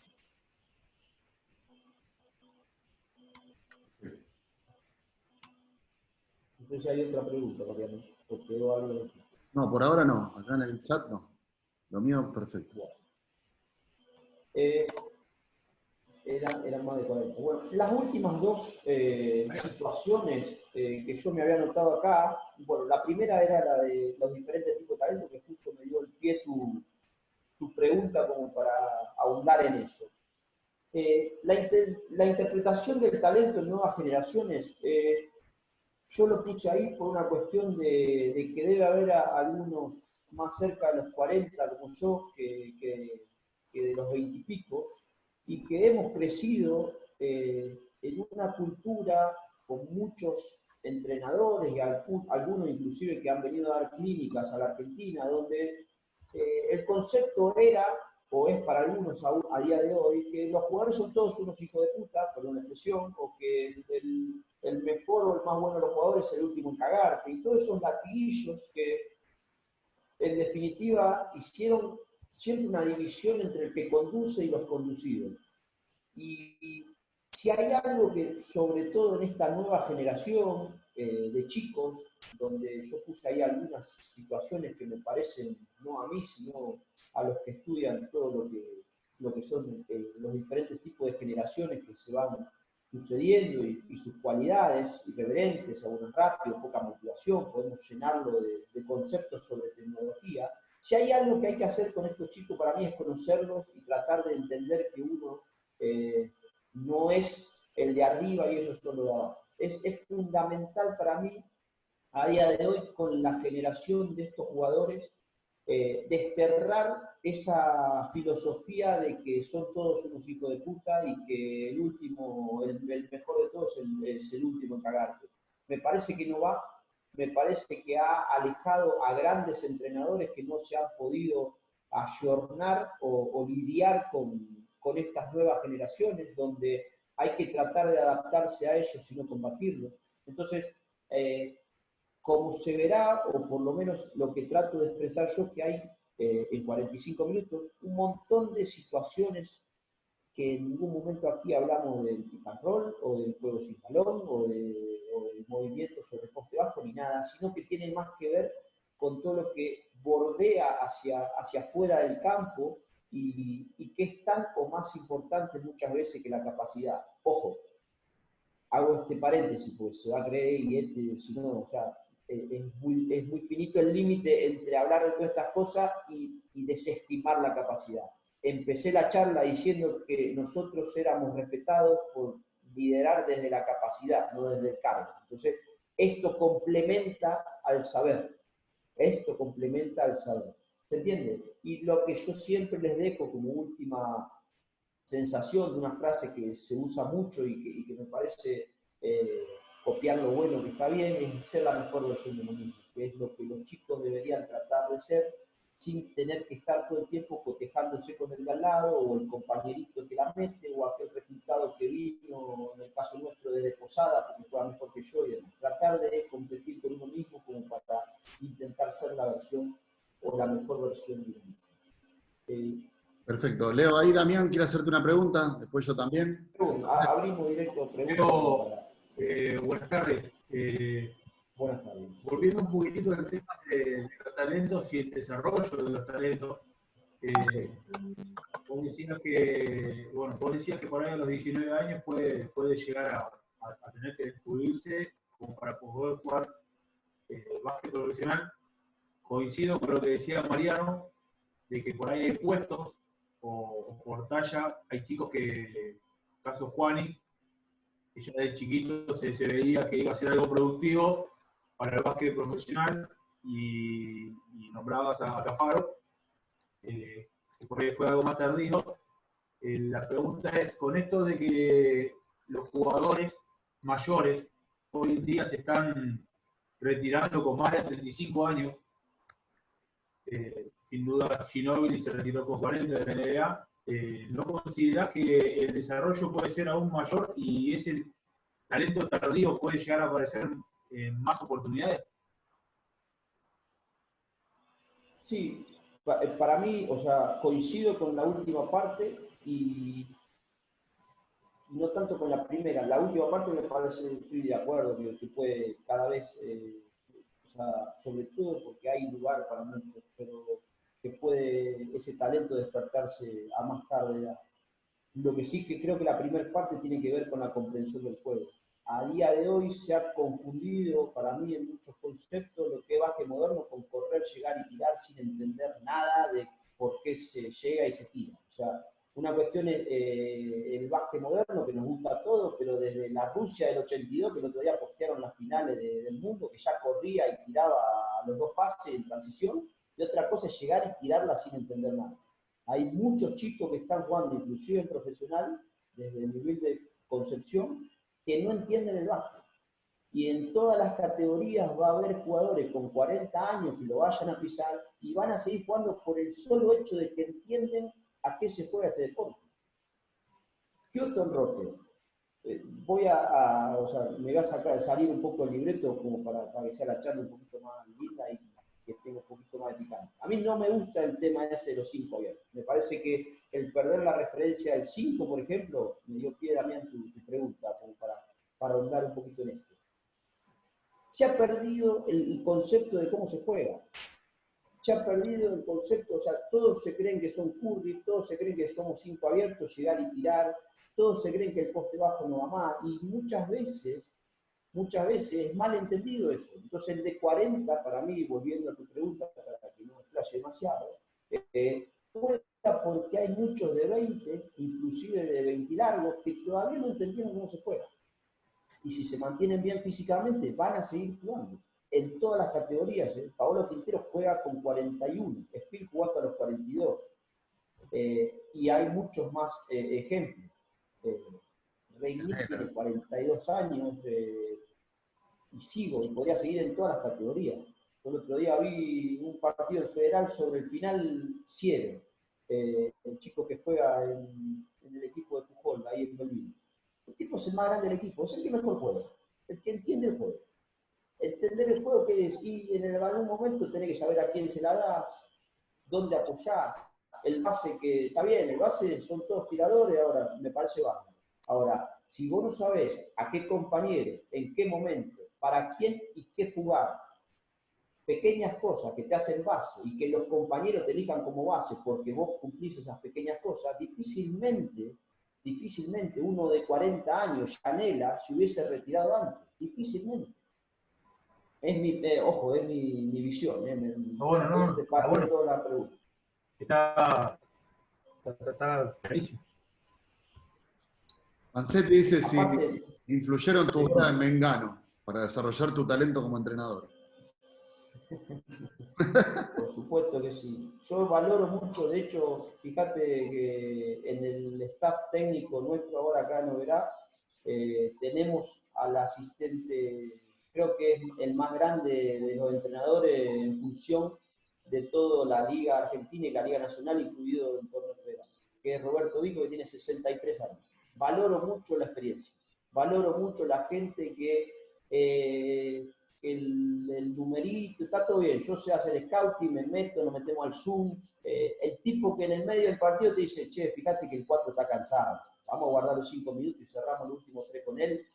Entonces hay otra pregunta, Mariano, o quedó algo de aquí. No, por ahora no. Acá en el chat no. Lo mío, perfecto. Bueno. Eran más de 40. Bueno, las últimas 2 situaciones que yo me había anotado acá, bueno, la primera era la de los diferentes tipos de talento, que justo me dio el pie tu pregunta como para ahondar en eso. La interpretación del talento en nuevas generaciones, yo lo puse ahí por una cuestión de que debe haber algunos más cerca de los 40 como yo, que de los 20 y pico, y que hemos crecido en una cultura con muchos entrenadores y algunos inclusive que han venido a dar clínicas a la Argentina, donde el concepto era, o es para algunos a día de hoy, que los jugadores son todos unos hijos de puta, perdón la expresión, o que el mejor o el más bueno de los jugadores es el último en cagarte, y todos esos latiguillos que en definitiva hicieron siempre una división entre el que conduce y los conducidos. Y si hay algo que, sobre todo en esta nueva generación de chicos, donde yo puse ahí algunas situaciones que me parecen, no a mí, sino a los que estudian todo lo que son los diferentes tipos de generaciones que se van sucediendo y sus cualidades irreverentes, algunos rápidos, poca motivación, podemos llenarlo de conceptos sobre tecnología. Si hay algo que hay que hacer con estos chicos, para mí es conocerlos y tratar de entender que uno no es el de arriba y ellos son los de abajo. Es fundamental para mí, a día de hoy, con la generación de estos jugadores, desterrar esa filosofía de que son todos unos hijos de puta y que el último, el mejor de todos es el último en cagarte. Me parece que no va, me parece que ha alejado a grandes entrenadores que no se han podido ayornar o lidiar con estas nuevas generaciones, donde hay que tratar de adaptarse a ellos y no combatirlos. Entonces, como se verá, o por lo menos lo que trato de expresar yo, que hay en 45 minutos, un montón de situaciones que en ningún momento aquí hablamos del pick and roll, o del juego sin balón, o del movimiento sobre el poste bajo, ni nada, sino que tiene más que ver con todo lo que bordea hacia afuera del campo y que es tan o más importante muchas veces que la capacidad. Ojo, hago este paréntesis, porque se va a creer y si no, o sea, es muy finito el límite entre hablar de todas estas cosas y desestimar la capacidad. Empecé la charla diciendo que nosotros éramos respetados por liderar desde la capacidad, no desde el cargo. Entonces, esto complementa al saber. Esto complementa al saber. ¿Se entiende? Y lo que yo siempre les dejo como última sensación de una frase que se usa mucho y que me parece copiar lo bueno que está bien, es ser la mejor versión de uno mismo, que es lo que los chicos deberían tratar de ser sin tener que estar todo el tiempo cotejándose con el de al lado o el compañerito que la mete o aquel resultado que vino, en el caso nuestro, desde Posada, porque juega mejor que yo, y demás. Tratar de competir con uno mismo como para intentar ser la versión o la mejor versión de uno mismo. Perfecto. Leo, ahí Damián quiere hacerte una pregunta, después yo también. Abrimos directo preguntas. Buenas tardes. Buenas tardes. Volviendo un poquitito al tema de los talentos y el desarrollo de los talentos, vos decías que por ahí a los 19 años puede llegar a tener que descubrirse como para poder jugar básquet profesional. Coincido con lo que decía Mariano, de que por ahí hay puestos o por talla, hay chicos que, caso Juani, que ya de chiquito se veía que iba a ser algo productivo para el básquet profesional y nombrabas a Cafaro, que por ahí fue algo más tardío. La pregunta es, con esto de que los jugadores mayores hoy en día se están retirando con más de 35 años, sin duda Ginóbili se retiró con 40 de la NBA, ¿no considerás que el desarrollo puede ser aún mayor y ese talento tardío puede llegar a aparecer en más oportunidades? Sí, para mí, o sea, coincido con la última parte y no tanto con la primera. La última parte me parece, estoy de acuerdo, que puede cada vez, o sea, sobre todo porque hay lugar para muchos, pero que puede ese talento despertarse a más tarde edad. Lo que sí que creo que la primera parte tiene que ver con la comprensión del juego. A día de hoy se ha confundido para mí en muchos conceptos lo que es básquet moderno con correr, llegar y tirar sin entender nada de por qué se llega y se tira. O sea, una cuestión es el básquet moderno que nos gusta a todos, pero desde la Rusia del 82, que el otro día postearon las finales del mundo, que ya corría y tiraba los dos pases en transición, y otra cosa es llegar y tirarla sin entender nada. Hay muchos chicos que están jugando, inclusive en profesional, desde el nivel de concepción, que no entienden el básquet. Y en todas las categorías va a haber jugadores con 40 años que lo vayan a pisar y van a seguir jugando por el solo hecho de que entienden a qué se juega este deporte. Houston Rockets. O sea, me va a salir un poco el libreto como para que sea la charla un poquito más linda y que tenga un poquito más de picante. A mí no me gusta el tema ese de los 5 abiertos. Me parece que el perder la referencia del 5, por ejemplo, me dio pie, Damián, tu pregunta, como para ahondar un poquito en esto. Se ha perdido el concepto de cómo se juega. Se ha perdido el concepto, o sea, todos se creen que son Curry, todos se creen que somos 5 abiertos, llegar y tirar, todos se creen que el poste bajo no va más, y muchas veces es mal entendido eso. Entonces el de 40, para mí, volviendo a tu pregunta, para que no me explaye demasiado, juega porque hay muchos de 20, inclusive de 20 largos, que todavía no entendieron cómo se juega. Y si se mantienen bien físicamente, van a seguir jugando. En todas las categorías, Paolo Quintero juega con 41, Spiel jugó hasta los 42. Y hay muchos más ejemplos. Reinick tiene 42 años y sigo, y podría seguir en todas las categorías. El otro día vi un partido del Federal sobre el final Ciero, el chico que juega en el equipo de Pujol, ahí en Belville. El tipo es el más grande del equipo, es el que mejor juega, el que entiende el juego. Entender el juego que es, y en algún momento tenés que saber a quién se la das, dónde apoyás. El base que, está bien, el base son todos tiradores, ahora me parece bajo. Ahora, si vos no sabés a qué compañero, en qué momento, para quién y qué jugar, pequeñas cosas que te hacen base y que los compañeros te elijan como base porque vos cumplís esas pequeñas cosas, difícilmente uno de 40 años, Canela, se hubiese retirado antes. Difícilmente. Es ojo, es mi visión. Bueno, Por eso te está bueno. toda la pregunta. Está clarísimo. Ancetti dice si Aparte, influyeron tus sí. horas en Mengano para desarrollar tu talento como entrenador. Por supuesto que sí. Yo valoro mucho, de hecho, fíjate que en el staff técnico nuestro ahora acá en Oberá, tenemos al asistente, creo que es el más grande de los entrenadores en función de toda la Liga Argentina y la Liga Nacional, incluido el torneo federal, que es Roberto Vico, que tiene 63 años. Valoro mucho la experiencia, valoro mucho la gente que el numerito, está todo bien, yo sé hacer scouting, me meto, nos metemos al Zoom, el tipo que en el medio del partido te dice, che, fíjate que el 4 está cansado, vamos a guardar los 5 minutos y cerramos los últimos 3 con él,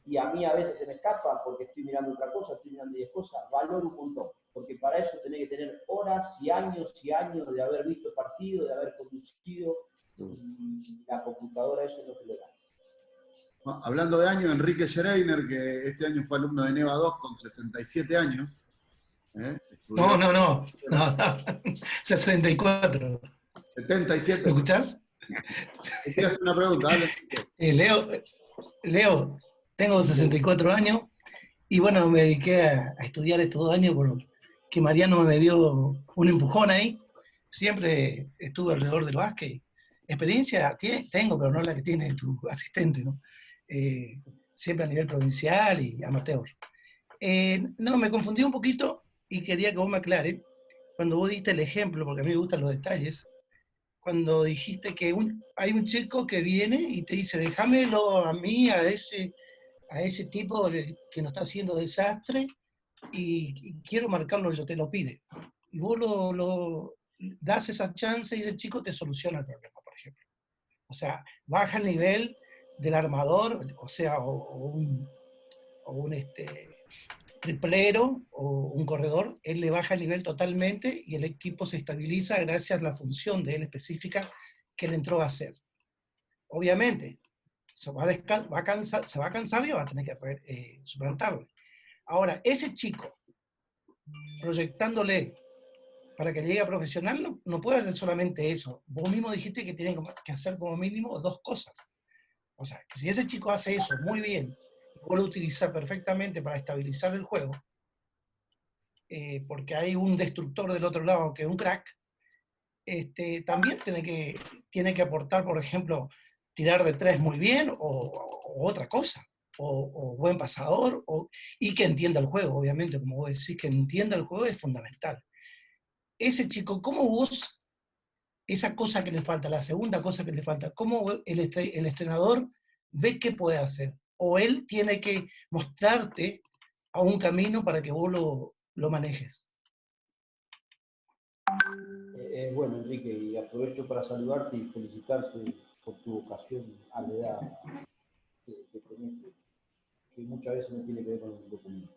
y a mí a veces se me escapa porque estoy mirando otra cosa, estoy mirando 10 cosas, valoro un montón, porque para eso tenés que tener horas y años de haber visto partidos, de haber conducido, y la computadora eso es lo que le da. Hablando de años, Enrique Schereiner, que este año fue alumno de Neva 2 con 67 años. No. 64. 77. ¿Me escuchás? Te quiero hacer una pregunta, dale. Leo, tengo 64 años y bueno, me dediqué a estudiar estos 2 años porque Mariano me dio un empujón ahí. Siempre estuve alrededor del básquet. Experiencia tengo, pero no la que tiene tu asistente, ¿no? Siempre a nivel provincial y amateur. No, me confundí un poquito y quería que vos me aclares. Cuando vos diste el ejemplo, porque a mí me gustan los detalles, cuando dijiste que hay un chico que viene y te dice, déjamelo a mí, a ese tipo que nos está haciendo desastre, y quiero marcarlo, yo te lo pide. Y vos lo das esa chance y ese chico te soluciona el problema, por ejemplo. O sea, baja el nivel del armador, o sea, o un triplero o un corredor, él le baja el nivel totalmente y el equipo se estabiliza gracias a la función de él específica que él entró a hacer. Obviamente, se va a cansar y va a tener que suplantarlo. Ahora, ese chico, proyectándole para que llegue a profesional, no puede hacer solamente eso. Vos mismo dijiste que tiene que hacer como mínimo 2 cosas. O sea, que si ese chico hace eso muy bien, y vos lo utilizás perfectamente para estabilizar el juego, porque hay un destructor del otro lado que es un crack, también tiene que aportar, por ejemplo, tirar de 3 muy bien o otra cosa, o buen pasador, y que entienda el juego, obviamente, como vos decís, que entienda el juego es fundamental. Ese chico, ¿cómo vos, esa cosa que le falta, la segunda cosa que le falta, cómo el entrenador ve qué puede hacer? O él tiene que mostrarte a un camino para que vos lo manejes. Bueno, Enrique, y aprovecho para saludarte y felicitarte por tu vocación a la edad que tenés, que muchas veces no tiene que ver con el documento.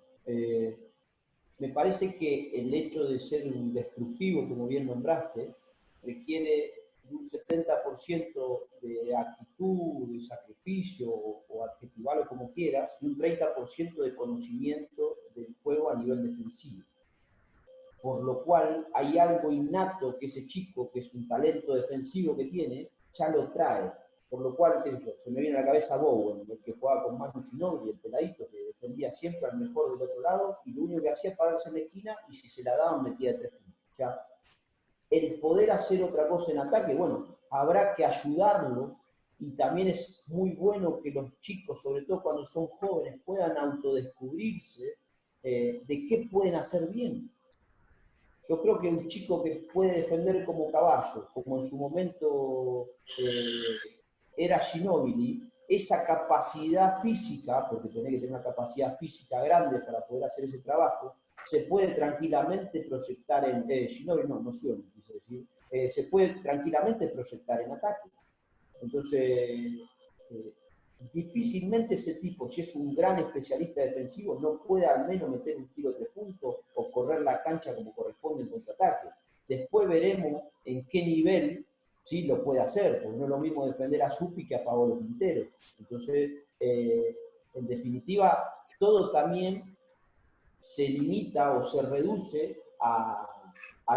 Me parece que el hecho de ser un destructivo, como bien nombraste, requiere de un 70% de actitud, de sacrificio, o adjetivarlo como quieras, y un 30% de conocimiento del juego a nivel defensivo. Por lo cual hay algo innato que ese chico, que es un talento defensivo que tiene, ya lo trae. Por lo cual, se me viene a la cabeza Bowen, el que jugaba con Manu Ginóbili, el peladito, que defendía siempre al mejor del otro lado, y lo único que hacía es pararse en la esquina, y si se la daban metía de 3 puntos. O sea, el poder hacer otra cosa en ataque, bueno, habrá que ayudarlo, y también es muy bueno que los chicos, sobre todo cuando son jóvenes, puedan autodescubrirse de qué pueden hacer bien. Yo creo que un chico que puede defender como Caballo, como en su momento era Ginóbili, esa capacidad física, porque tenés que tener una capacidad física grande para poder hacer ese trabajo, se puede tranquilamente proyectar en, Ginóbili no, Nocioni, quise decir, se puede tranquilamente proyectar en ataque. Entonces, difícilmente ese tipo, si es un gran especialista defensivo, no puede al menos meter un tiro de 3 puntos o correr la cancha como corresponde en contraataque. Después veremos en qué nivel sí lo puede hacer, porque no es lo mismo defender a Suppi que a Paolo Quinteros. Entonces, en definitiva, todo también se limita o se reduce a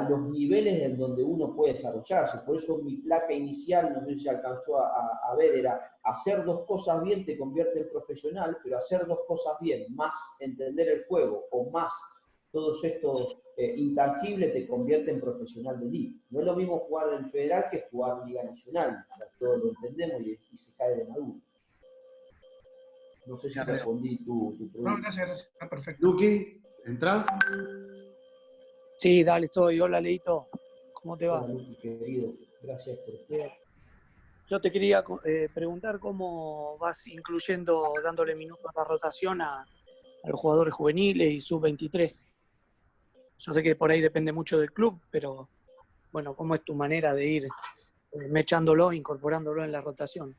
los niveles en donde uno puede desarrollarse. Por eso mi placa inicial, no sé si se alcanzó a ver, era hacer 2 cosas bien te convierte en profesional, pero hacer 2 cosas bien, más entender el juego o más todos estos intangibles te convierte en profesional de liga. No es lo mismo jugar en el federal que jugar en Liga Nacional. O sea, todos lo entendemos y se cae de maduro. No sé si respondí tu pregunta. No, gracias, está perfecto. Luqui, ¿entrás? Sí, dale, estoy. Hola, Leito. ¿Cómo te va? Hola, Luqui, querido. Gracias por estar. Bien. Yo te quería preguntar cómo vas incluyendo, dándole minutos a la rotación a los jugadores juveniles y sub-23. Yo sé que por ahí depende mucho del club, pero bueno, ¿cómo es tu manera de ir mechándolo, incorporándolo en la rotación?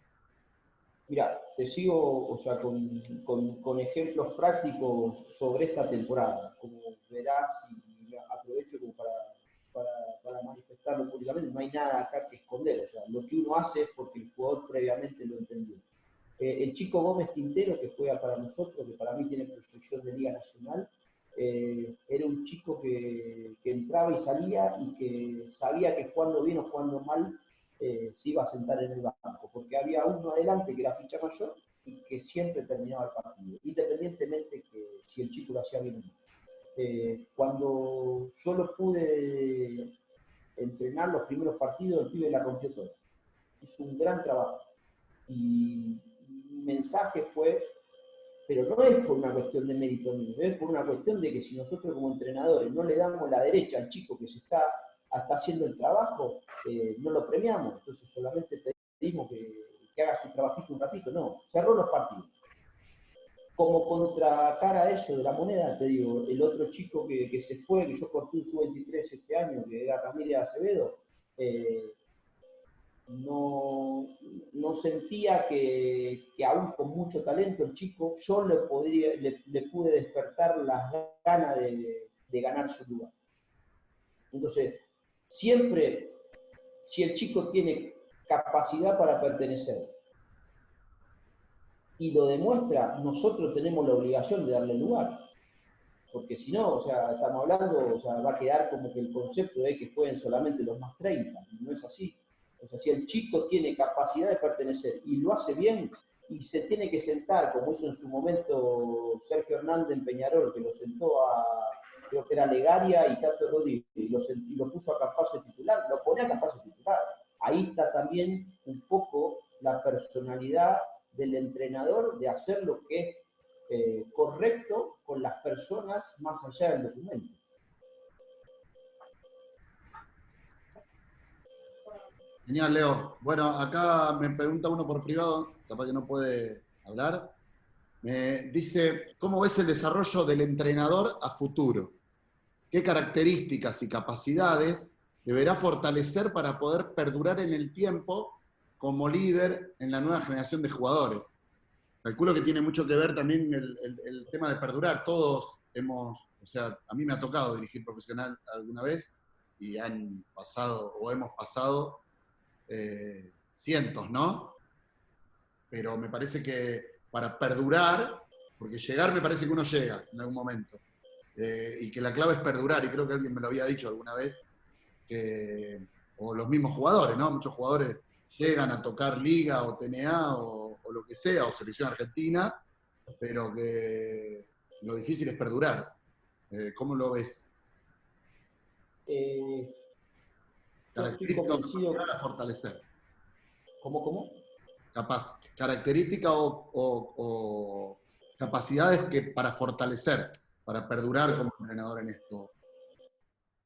Mira, te sigo, o sea, con ejemplos prácticos sobre esta temporada. Como verás, y aprovecho como para manifestarlo públicamente, no hay nada acá que esconder. O sea, lo que uno hace es porque el jugador previamente lo entendió. El chico Gómez Quintero, que juega para nosotros, que para mí tiene proyección de Liga Nacional, era un chico que entraba y salía y que sabía que jugando bien o jugando mal se iba a sentar en el banco, porque había uno adelante que era ficha mayor y que siempre terminaba el partido, independientemente que si el chico lo hacía bien o no. Cuando yo lo pude entrenar los primeros partidos, el pibe la rompió toda. Hizo un gran trabajo. Y mi mensaje fue, pero no es por una cuestión de mérito mío, es por una cuestión de que si nosotros como entrenadores no le damos la derecha al chico que se está haciendo el trabajo, no lo premiamos, entonces solamente pedimos que haga su trabajito un ratito. No, cerró los partidos. Como contracara a eso de la moneda, te digo, el otro chico que se fue, que yo corté un sub-23 este año, que era Ramírez Acevedo, no sentía que aún con mucho talento el chico, yo le pude despertar las ganas de ganar su lugar. Entonces, siempre, si el chico tiene capacidad para pertenecer y lo demuestra, nosotros tenemos la obligación de darle lugar. Porque si no, o sea, estamos hablando, o sea, va a quedar como que el concepto de que jueguen solamente los más 30, y no es así. O sea, si el chico tiene capacidad de pertenecer y lo hace bien, y se tiene que sentar, como hizo en su momento Sergio Hernández en Peñarol, que lo sentó creo que era Legaria y Tato Rodríguez, y lo puso a Campazzo de titular, lo pone a Campazzo de titular. Ahí está también un poco la personalidad del entrenador de hacer lo que es correcto con las personas más allá del documento. Genial, Leo. Bueno, acá me pregunta uno por privado, capaz que no puede hablar. Me dice, ¿cómo ves el desarrollo del entrenador a futuro? ¿Qué características y capacidades deberá fortalecer para poder perdurar en el tiempo como líder en la nueva generación de jugadores? Calculo que tiene mucho que ver también el tema de perdurar. Todos hemos, o sea, a mí me ha tocado dirigir profesional alguna vez y han pasado o hemos pasado cientos, ¿no? Pero me parece que para perdurar, porque llegar me parece que uno llega en algún momento, y que la clave es perdurar, y creo que alguien me lo había dicho alguna vez, o los mismos jugadores, ¿no? Muchos jugadores llegan a tocar Liga o TNA o lo que sea, o Selección Argentina, pero que lo difícil es perdurar. ¿Cómo lo ves? Características para fortalecer. ¿Cómo? Características o capacidades que para fortalecer, para perdurar como entrenador en esto.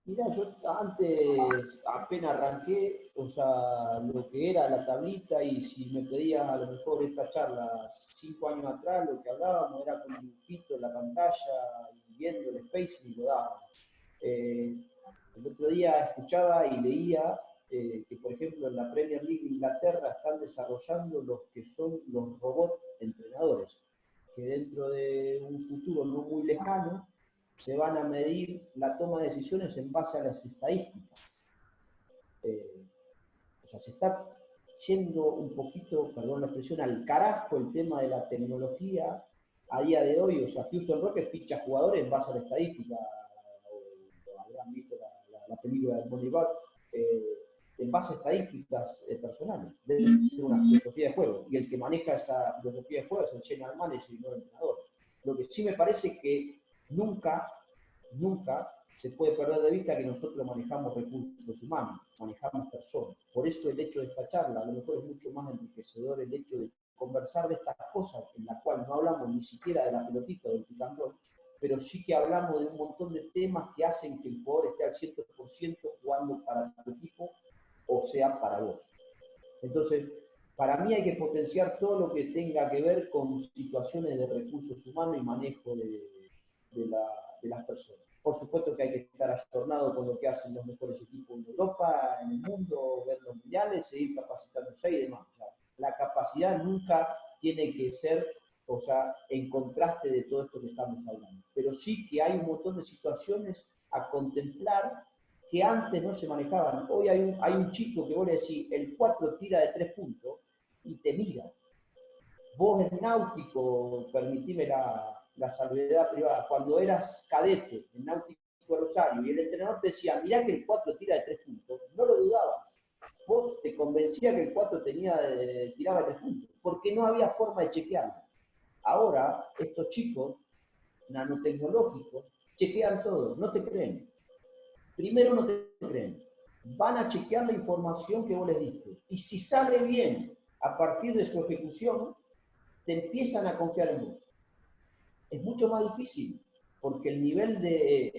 Mirá, yo antes apenas arranqué, o sea, lo que era la tablita, y si me pedías a lo mejor esta charla 5 años atrás, lo que hablábamos era con un dibujito en la pantalla y viendo el spacing y lo daban. El otro día escuchaba y leía que, por ejemplo, en la Premier League de Inglaterra están desarrollando los que son los robots entrenadores, que dentro de un futuro no muy lejano se van a medir la toma de decisiones en base a las estadísticas. O sea, se está yendo un poquito, perdón la expresión, al carajo el tema de la tecnología a día de hoy. O sea, Houston Rockets ficha jugadores en base a la estadística, o habrán visto la película de Moneyball, en base a estadísticas personales, de una filosofía de juego. Y el que maneja esa filosofía de juego es el general manager y no el entrenador. Lo que sí me parece que nunca se puede perder de vista que nosotros manejamos recursos humanos, manejamos personas. Por eso el hecho de esta charla, a lo mejor es mucho más enriquecedor el hecho de conversar de estas cosas, en las cuales no hablamos ni siquiera de la pelotita o del pick and roll, pero sí que hablamos de un montón de temas que hacen que el jugador esté al 100% jugando para tu equipo, o sea, para vos. Entonces, para mí hay que potenciar todo lo que tenga que ver con situaciones de recursos humanos y manejo de las personas. Por supuesto que hay que estar ayornado con lo que hacen los mejores equipos en Europa, en el mundo, ver los mundiales, seguir capacitándose y demás. O sea, la capacidad nunca tiene que ser, o sea, en contraste de todo esto que estamos hablando. Pero sí que hay un montón de situaciones a contemplar que antes no se manejaban. Hoy hay un chico que vos le decís, el 4 tira de 3 puntos y te mira. Vos en Náutico, permitime la salvedad privada, cuando eras cadete en Náutico Rosario y el entrenador te decía, mirá que el 4 tira de 3 puntos, no lo dudabas. Vos te convencía que el 4 tiraba de 3 puntos, porque no había forma de chequearlo. Ahora, estos chicos nanotecnológicos chequean todo, no te creen. Primero no te creen. Van a chequear la información que vos les diste. Y si sale bien a partir de su ejecución, te empiezan a confiar en vos. Es mucho más difícil, porque el nivel de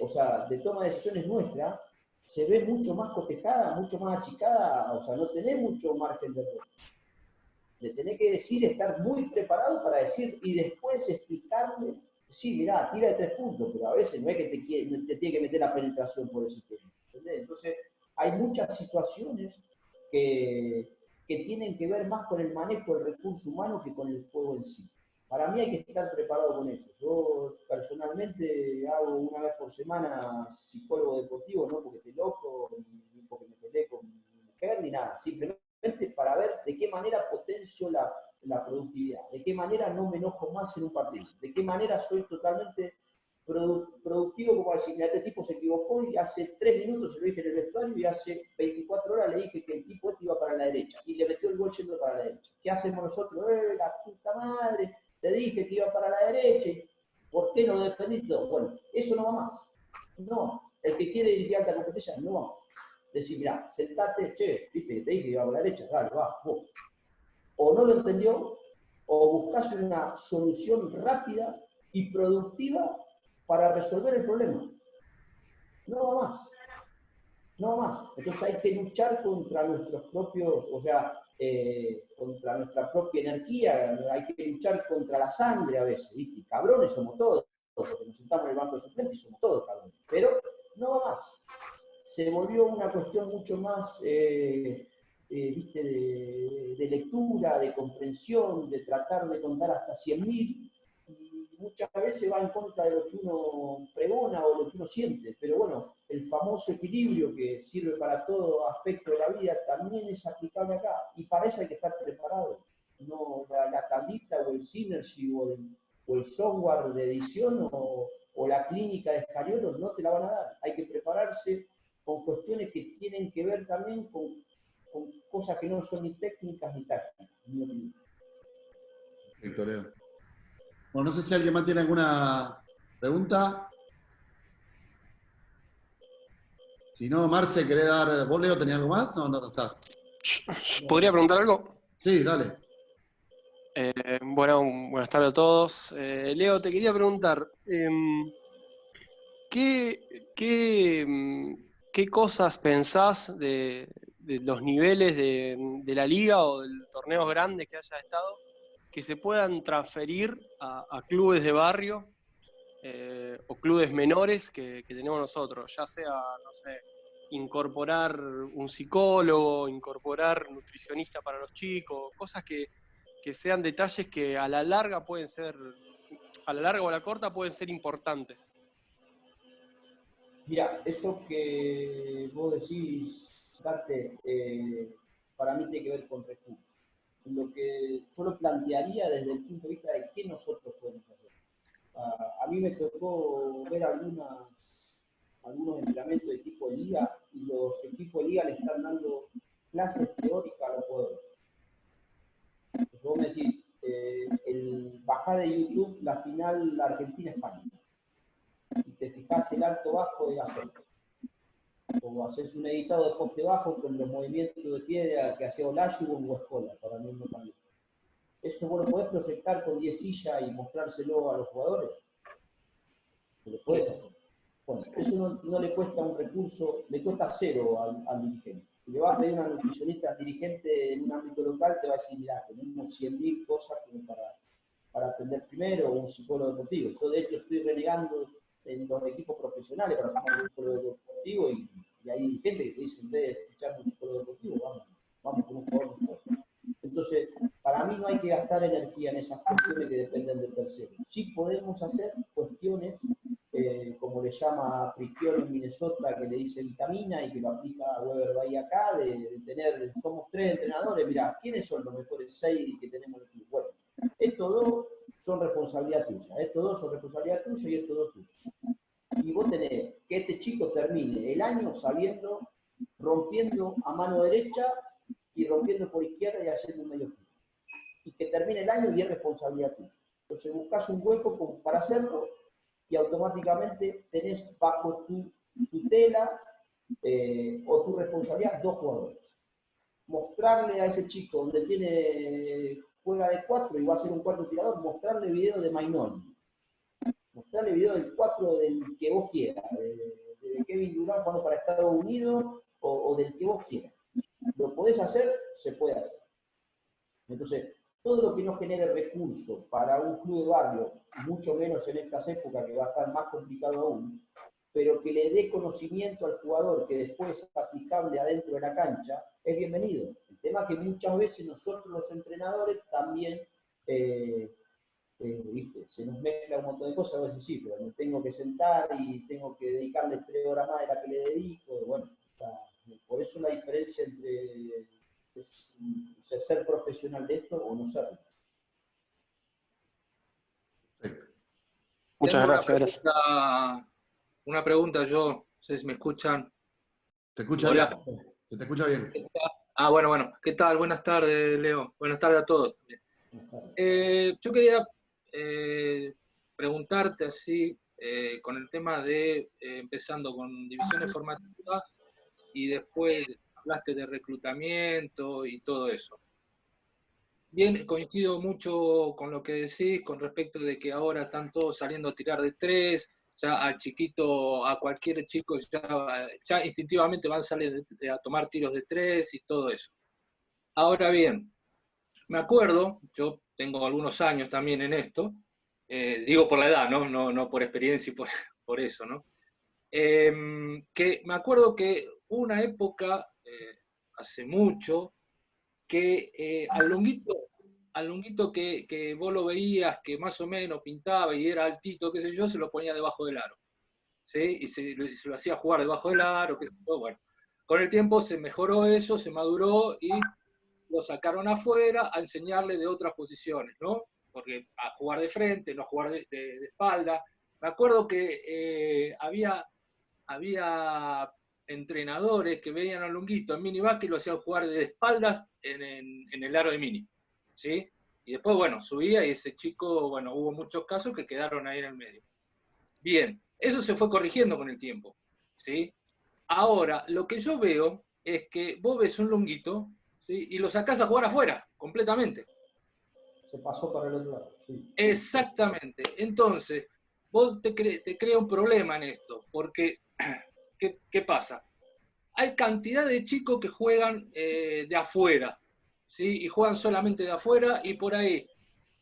toma de decisiones nuestra se ve mucho más cotejada, mucho más achicada, o sea, no tenés mucho margen de error. Le tenés que decir, estar muy preparado para decir, y después explicarle, sí, mirá, tira de 3 puntos, pero a veces no es que te tiene que meter la penetración por ese tema, ¿entendés? Entonces, hay muchas situaciones que tienen que ver más con el manejo del recurso humano que con el juego en sí. Para mí hay que estar preparado con eso. Yo personalmente hago una vez por semana psicólogo deportivo, no porque esté loco, ni porque me peleé con mi mujer, ni nada. Simplemente para ver de qué manera potencio la productividad, de qué manera no me enojo más en un partido, de qué manera soy totalmente productivo, como decir, mira, este tipo se equivocó y hace 3 minutos se lo dije en el vestuario y hace 24 horas le dije que el tipo este iba para la derecha y le metió el gol yendo para la derecha. ¿Qué hacemos nosotros? La puta madre, te dije que iba para la derecha, ¿por qué no lo defendiste? Bueno, eso no va más. No va más. El que quiere dirigir alta competencia no va más. Decir, mirá, sentate, che, viste que te dije que iba para la derecha, dale, va, vos. O no lo entendió, o buscás una solución rápida y productiva para resolver el problema. No va más. No va más. Entonces hay que luchar contra nuestros propios, o sea, contra nuestra propia energía, hay que luchar contra la sangre a veces, ¿viste? Cabrones somos todos, porque nos sentamos en el banco de suplentes y somos todos cabrones. Pero no va más. Se volvió una cuestión mucho más, ¿viste? De lectura, de comprensión, de tratar de contar hasta 100.000. Muchas veces va en contra de lo que uno pregona o lo que uno siente, pero bueno, el famoso equilibrio que sirve para todo aspecto de la vida también es aplicable acá, y para eso hay que estar preparado. No, la tablita o el Synergy o el software de edición o la clínica de Scariolo no te la van a dar. Hay que prepararse con cuestiones que tienen que ver también con cosas que no son ni técnicas ni tácticas, en mi opinión. Perfecto, Leo. Bueno, no sé si alguien más tiene alguna pregunta. Si no, Marce, ¿querés dar? ¿Vos, Leo, tenías algo más? No estás. ¿Podría preguntar algo? Sí, dale. Bueno, buenas tardes a todos. Leo, te quería preguntar, ¿qué cosas pensás de los niveles de la liga o de torneos grandes que haya estado que se puedan transferir a clubes de barrio o clubes menores que tenemos nosotros, ya sea, no sé, incorporar un psicólogo, incorporar nutricionista para los chicos, cosas que sean detalles que a la larga pueden ser, a la larga o a la corta pueden ser importantes. Mira, eso que vos decís, Dante, para mí tiene que ver con recursos. Lo que yo lo plantearía desde el punto de vista de qué nosotros podemos hacer. A mí me tocó ver algunos entrenamientos de tipo de liga y los equipos de liga le están dando clases teóricas a los jugadores. Entonces vos me decís, bajá de YouTube la final Argentina-España y te fijás el alto bajo de Gasol. O haces un editado de poste bajo con los movimientos de pie que hacía Olajuwon o Escola, para mí no también. Eso vos lo podés proyectar con 10 sillas y mostrárselo a los jugadores. Lo podés hacer. Bueno, eso no le cuesta un recurso, le cuesta cero al dirigente. Si le vas a pedir a una nutricionista al dirigente en un ámbito local, te va a decir, mirá, tenemos 100.000 cosas para atender primero, o un psicólogo deportivo. Yo, de hecho, estoy renegando en los equipos profesionales para formar un psicólogo deportivo y hay dirigentes que te dicen, en vez de escuchar un psicólogo deportivo, vamos con un jugador mejor. Entonces, para mí no hay que gastar energía en esas cuestiones que dependen del tercero. Sí podemos hacer cuestiones, como le llama Frigioni en Minnesota, que le dice vitamina y que lo aplica a Weber Bahía acá, de tener, somos 3 entrenadores, mirá, ¿quiénes son los mejores 6 que tenemos en el club? Bueno, estos 2 son responsabilidad tuya, estos 2 son responsabilidad tuya y estos 2 tuyos. Y vos tenés que este chico termine el año sabiendo, rompiendo a mano derecha y rompiendo por izquierda y haciendo un medio club. Y que termine el año y es responsabilidad tuya. Entonces buscas un hueco para hacerlo y automáticamente tenés bajo tu tutela o tu responsabilidad 2 jugadores. Mostrarle a ese chico donde juega de 4 y va a ser un 4 tirador, mostrarle video de Mainoli. Mostrarle video del 4 del que vos quieras, de Kevin Durant jugando para Estados Unidos o del que vos quieras. ¿Lo podés hacer? Se puede hacer. Entonces, todo lo que no genere recursos para un club de barrio, mucho menos en estas épocas que va a estar más complicado aún, pero que le dé conocimiento al jugador que después es aplicable adentro de la cancha, es bienvenido. El tema es que muchas veces nosotros los entrenadores también, ¿viste? Se nos mezcla un montón de cosas, a veces sí, pero me tengo que sentar y tengo que dedicarle 3 horas más de la que le dedico, bueno, por eso la diferencia entre ser profesional de esto o no serlo. Muchas gracias. Una pregunta yo, no sé si me escuchan. ¿Se escucha Hola. bien? ¿Se te escucha bien? Bueno. ¿Qué tal? Buenas tardes, Leo. Buenas tardes a todos. Yo quería preguntarte así, con el tema de, empezando con divisiones formativas y después hablaste de reclutamiento y todo eso. Bien, coincido mucho con lo que decís con respecto de que ahora están todos saliendo a tirar de 3, ya al chiquito, a cualquier chico ya instintivamente van a salir a tomar tiros de 3 y todo eso. Ahora bien, me acuerdo, yo tengo algunos años también en esto, digo por la edad, no por experiencia y por eso, ¿no? Que me acuerdo que hubo una época, hace mucho, que al longuito que vos lo veías que más o menos pintaba y era altito, qué sé yo, se lo ponía debajo del aro, ¿sí? Y se lo hacía jugar debajo del aro, qué sé yo, bueno. Con el tiempo se mejoró eso, se maduró y lo sacaron afuera a enseñarle de otras posiciones, ¿no? Porque a jugar de frente, no a jugar de espalda. Me acuerdo que había entrenadores que veían a Longuito en mini básquet y lo hacían jugar de espaldas en el aro de mini, ¿sí? Y después, bueno, subía y ese chico, bueno, hubo muchos casos que quedaron ahí en el medio. Bien, eso se fue corrigiendo con el tiempo, ¿sí? Ahora, lo que yo veo es que vos ves un Longuito, ¿sí? Y lo sacás a jugar afuera, completamente. Se pasó para el otro lado, sí. Exactamente. Entonces, vos te crea un problema en esto, porque ¿qué pasa? Hay cantidad de chicos que juegan de afuera, ¿sí? Y juegan solamente de afuera y por ahí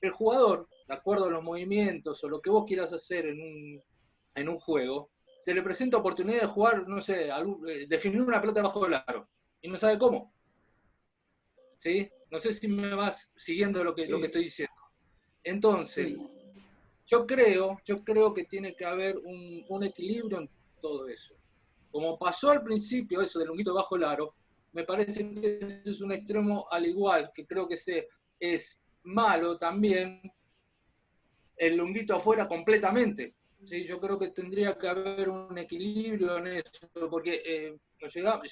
el jugador, de acuerdo a los movimientos o lo que vos quieras hacer en un juego, se le presenta oportunidad de jugar, no sé, definir una pelota bajo el aro, y no sabe cómo. ¿Sí? No sé si me vas siguiendo lo que estoy diciendo. Entonces, Sí. yo creo que tiene que haber un equilibrio en todo eso. Como pasó al principio eso del lunguito bajo el aro, me parece que ese es un extremo al igual, que creo que es malo también el lunguito afuera completamente. ¿Sí? Yo creo que tendría que haber un equilibrio en eso, porque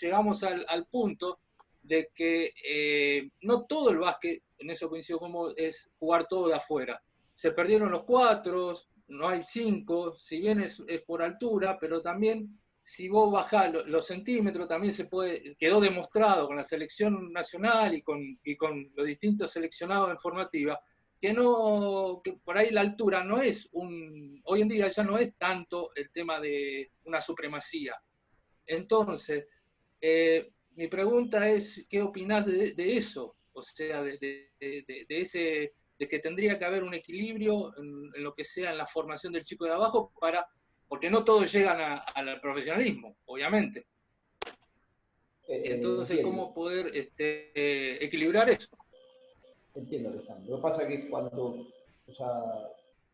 llegamos al punto de que no todo el básquet, en eso coincido como es jugar todo de afuera. Se perdieron los 4, no hay 5, si bien es por altura, pero también si vos bajás los centímetros, también quedó demostrado con la selección nacional y con los distintos seleccionados en formativa, que por ahí la altura no es hoy en día ya no es tanto el tema de una supremacía. Entonces, mi pregunta es, ¿qué opinás de eso? O sea, de que tendría que haber un equilibrio en lo que sea en la formación del chico de abajo, porque no todos llegan al profesionalismo, obviamente. Entonces, Entiendo. ¿cómo poder equilibrar eso? Entiendo, Alejandro. Lo que pasa es que o sea,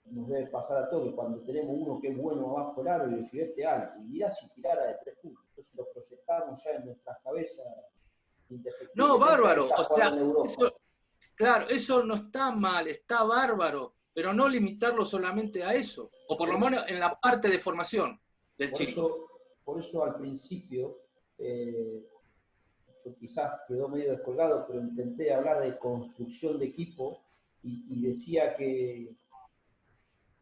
nos debe pasar a todos, que cuando tenemos uno que es bueno abajo del aro y yo este alto, y mirá si tirara de 3 puntos, entonces lo proyectamos ya en nuestras cabezas. No, bárbaro. Está O jugando sea, en Europa. claro, eso no está mal, está bárbaro, pero no limitarlo solamente a eso, o por lo menos en la parte de formación del chico. Por eso al principio, yo quizás quedó medio descolgado, pero intenté hablar de construcción de equipo y decía que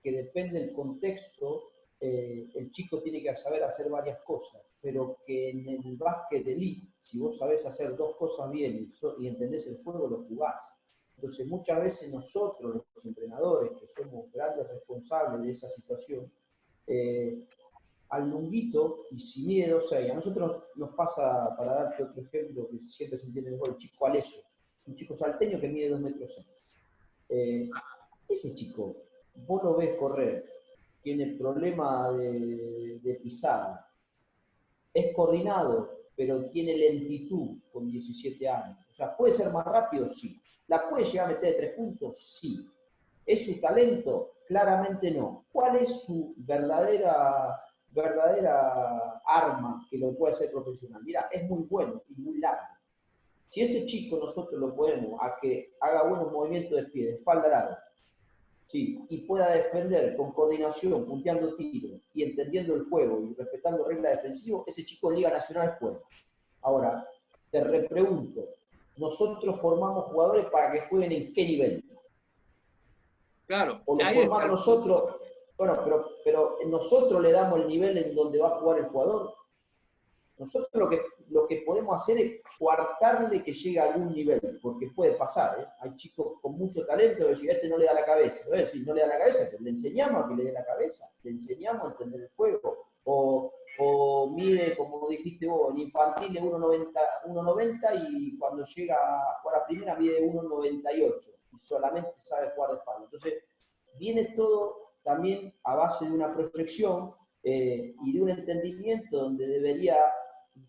depende del contexto, el chico tiene que saber hacer varias cosas, pero que en el básquet elite, si vos sabés hacer 2 cosas bien y entendés el juego, lo jugás. Entonces muchas veces nosotros, los entrenadores, que somos grandes responsables de esa situación, al lunguito, y si mide 2'6", a nosotros nos pasa, para darte otro ejemplo que siempre se entiende mejor, el chico Aleso, un chico salteño que mide 2'6". Ese chico, vos lo ves correr, tiene problema de pisada, es coordinado, pero tiene lentitud con 17 años. O sea, ¿puede ser más rápido? Sí. ¿La puede llegar a meter de 3 puntos? Sí. ¿Es su talento? Claramente no. ¿Cuál es su verdadera arma que lo puede hacer profesional? Mira, es muy bueno y muy largo. Si ese chico nosotros lo ponemos a que haga buenos movimientos de pie, de espalda larga, ¿sí? Y pueda defender con coordinación, punteando tiro y entendiendo el juego y respetando reglas defensivas, ese chico en Liga Nacional juega. Ahora, te repregunto, nosotros formamos jugadores para que jueguen ¿en qué nivel? Claro, O lo formamos nosotros, bueno, pero nosotros le damos el nivel en donde va a jugar el jugador. Nosotros lo que podemos hacer es coartarle que llegue a algún nivel, porque puede pasar, ¿eh? Hay chicos con mucho talento que si este no le da la cabeza, ¿no? Si no le da la cabeza, pues le enseñamos a que le dé la cabeza, le enseñamos a entender el juego, o mide, como dijiste vos, en infantil de 1,90 y cuando llega a jugar a primera mide 1,98 y solamente sabe jugar de espalda. Entonces, viene todo también a base de una proyección y de un entendimiento donde debería,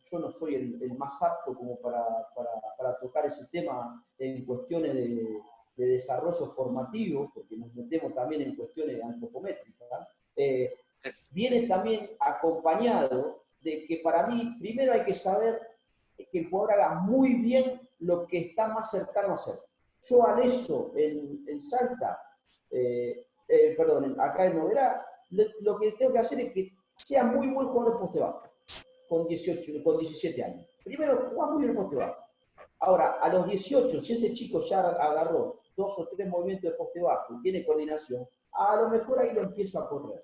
yo no soy el más apto como para tocar ese tema en cuestiones de desarrollo formativo, porque nos metemos también en cuestiones antropométricas, viene también acompañado de que para mí primero hay que saber que el jugador haga muy bien lo que está más cercano a hacer. Yo al eso en Salta, acá en Noguera, lo que tengo que hacer es que sea muy buen jugador de poste bajo, con 17 años. Primero, juega muy bien el poste bajo. Ahora, a los 18, si ese chico ya agarró 2 o 3 movimientos de poste bajo y tiene coordinación, a lo mejor ahí lo empiezo a correr.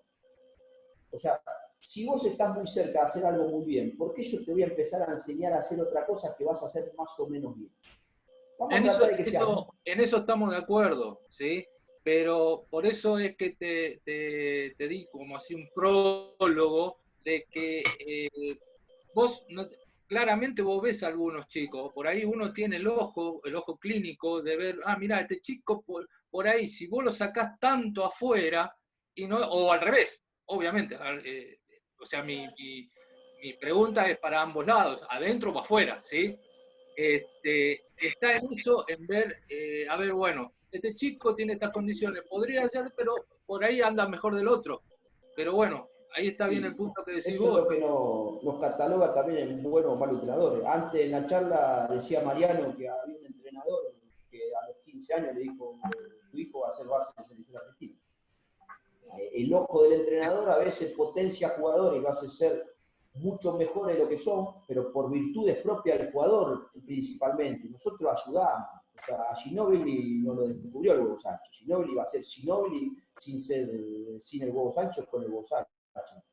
O sea, si vos estás muy cerca de hacer algo muy bien, ¿por qué yo te voy a empezar a enseñar a hacer otra cosa que vas a hacer más o menos bien? Vamos a tratar de que sea. En eso estamos de acuerdo, ¿sí? Pero por eso es que te di como así un prólogo de que claramente vos ves a algunos chicos, por ahí uno tiene el ojo clínico de ver, mira, este chico por ahí, si vos lo sacás tanto afuera, y no, o al revés, obviamente, o sea, mi pregunta es para ambos lados, adentro o afuera, ¿sí? Está en eso, en ver, a ver, bueno, este chico tiene estas condiciones, podría ser, pero por ahí anda mejor del otro. Pero bueno, ahí está bien el punto que decís eso vos. es lo que nos cataloga también en buenos o malos entrenadores. Antes en la charla decía Mariano que había un entrenador que a los 15 años le dijo, tu hijo va a ser base de selección argentina. El ojo del entrenador a veces potencia jugadores y lo hace ser mucho mejores de lo que son, pero por virtudes propias del jugador principalmente. Nosotros ayudamos. O sea, a Ginóbili no lo descubrió el huevo Sánchez. Ginóbili va a ser Ginóbili sin el huevo Sánchez con el huevo Sánchez.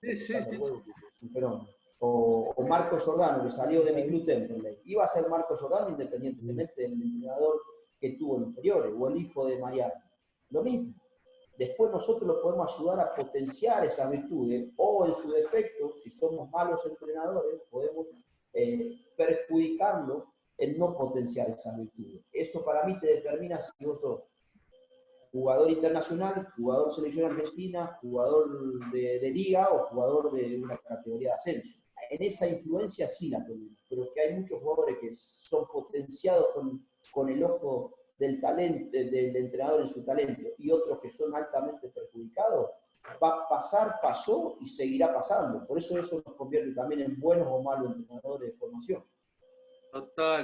Sí. Es un fenómeno. O Marco Giordano, que salió de mi club Temperley. Iba a ser Marco Giordano independientemente del entrenador que tuvo en inferiores, o el hijo de Mariano. Lo mismo. Después nosotros lo podemos ayudar a potenciar esas virtudes, o en su defecto, si somos malos entrenadores, podemos perjudicarlo en no potenciar esas virtudes. Eso para mí te determina si vos sos jugador internacional, jugador selección argentina, jugador de liga o jugador de una categoría de ascenso. En esa influencia sí la tenemos, pero que hay muchos jugadores que son potenciados con el ojo del talento, del entrenador en su talento, y otros que son altamente perjudicados, va a pasar, pasó y seguirá pasando. Por eso nos convierte también en buenos o malos entrenadores de formación.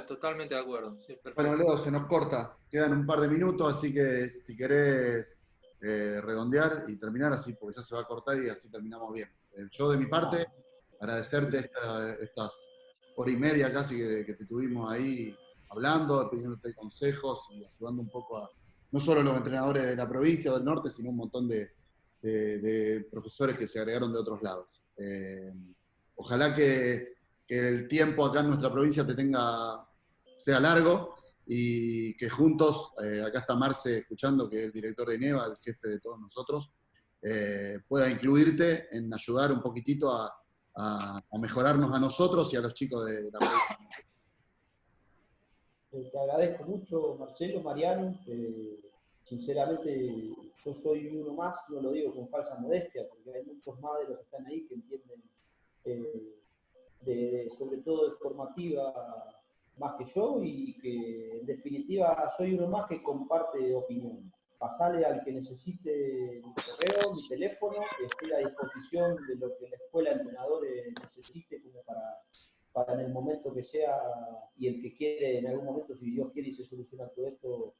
Totalmente de acuerdo. Sí, bueno, Leo, se nos corta. Quedan un par de minutos, así que si querés redondear y terminar así, porque ya se va a cortar y así terminamos bien. Yo de mi parte, agradecerte estas hora y media casi que te tuvimos ahí hablando, pidiéndote consejos y ayudando un poco a no solo a los entrenadores de la provincia o del norte, sino un montón de profesores que se agregaron de otros lados. Ojalá que el tiempo acá en nuestra provincia sea largo y que juntos, acá está Marce escuchando, que es el director de INEVA, el jefe de todos nosotros, pueda incluirte en ayudar un poquitito a mejorarnos a nosotros y a los chicos de la provincia. Te agradezco mucho, Marcelo, Mariano. Sinceramente, yo soy uno más, no lo digo con falsa modestia, porque hay muchos más de los que están ahí que entienden, sobre todo de formativa, más que yo, y que en definitiva soy uno más que comparte opinión. Pasale al que necesite mi correo, mi teléfono, que estoy a disposición de lo que la escuela de entrenadores necesite como para en el momento que sea, y el que quiere en algún momento, si Dios quiere y se soluciona todo esto,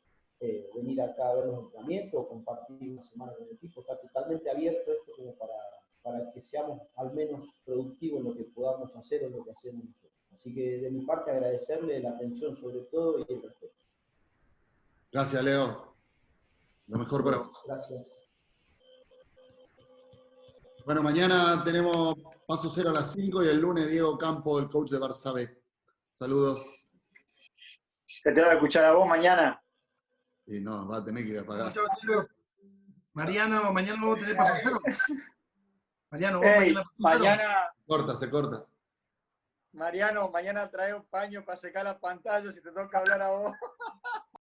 venir acá a ver los entrenamientos o compartir una semana con el equipo. Está totalmente abierto esto como para que seamos al menos productivos en lo que podamos hacer o en lo que hacemos nosotros. Así que de mi parte agradecerle la atención sobre todo y el respeto. Gracias, Leo. Lo mejor para vos. Gracias. Bueno, mañana tenemos Paso Cero a las 5 y el lunes Diego Campo, el coach de Barça B. Saludos. ¿Te va a escuchar a vos mañana? Y no, va a tener que ir a pagar. Chao, chicos. Mariano, mañana vos tenés Paso Cero. Mariano, vos mañana. Se corta. Mariano, mañana trae un paño para secar las pantallas y te toca hablar a vos.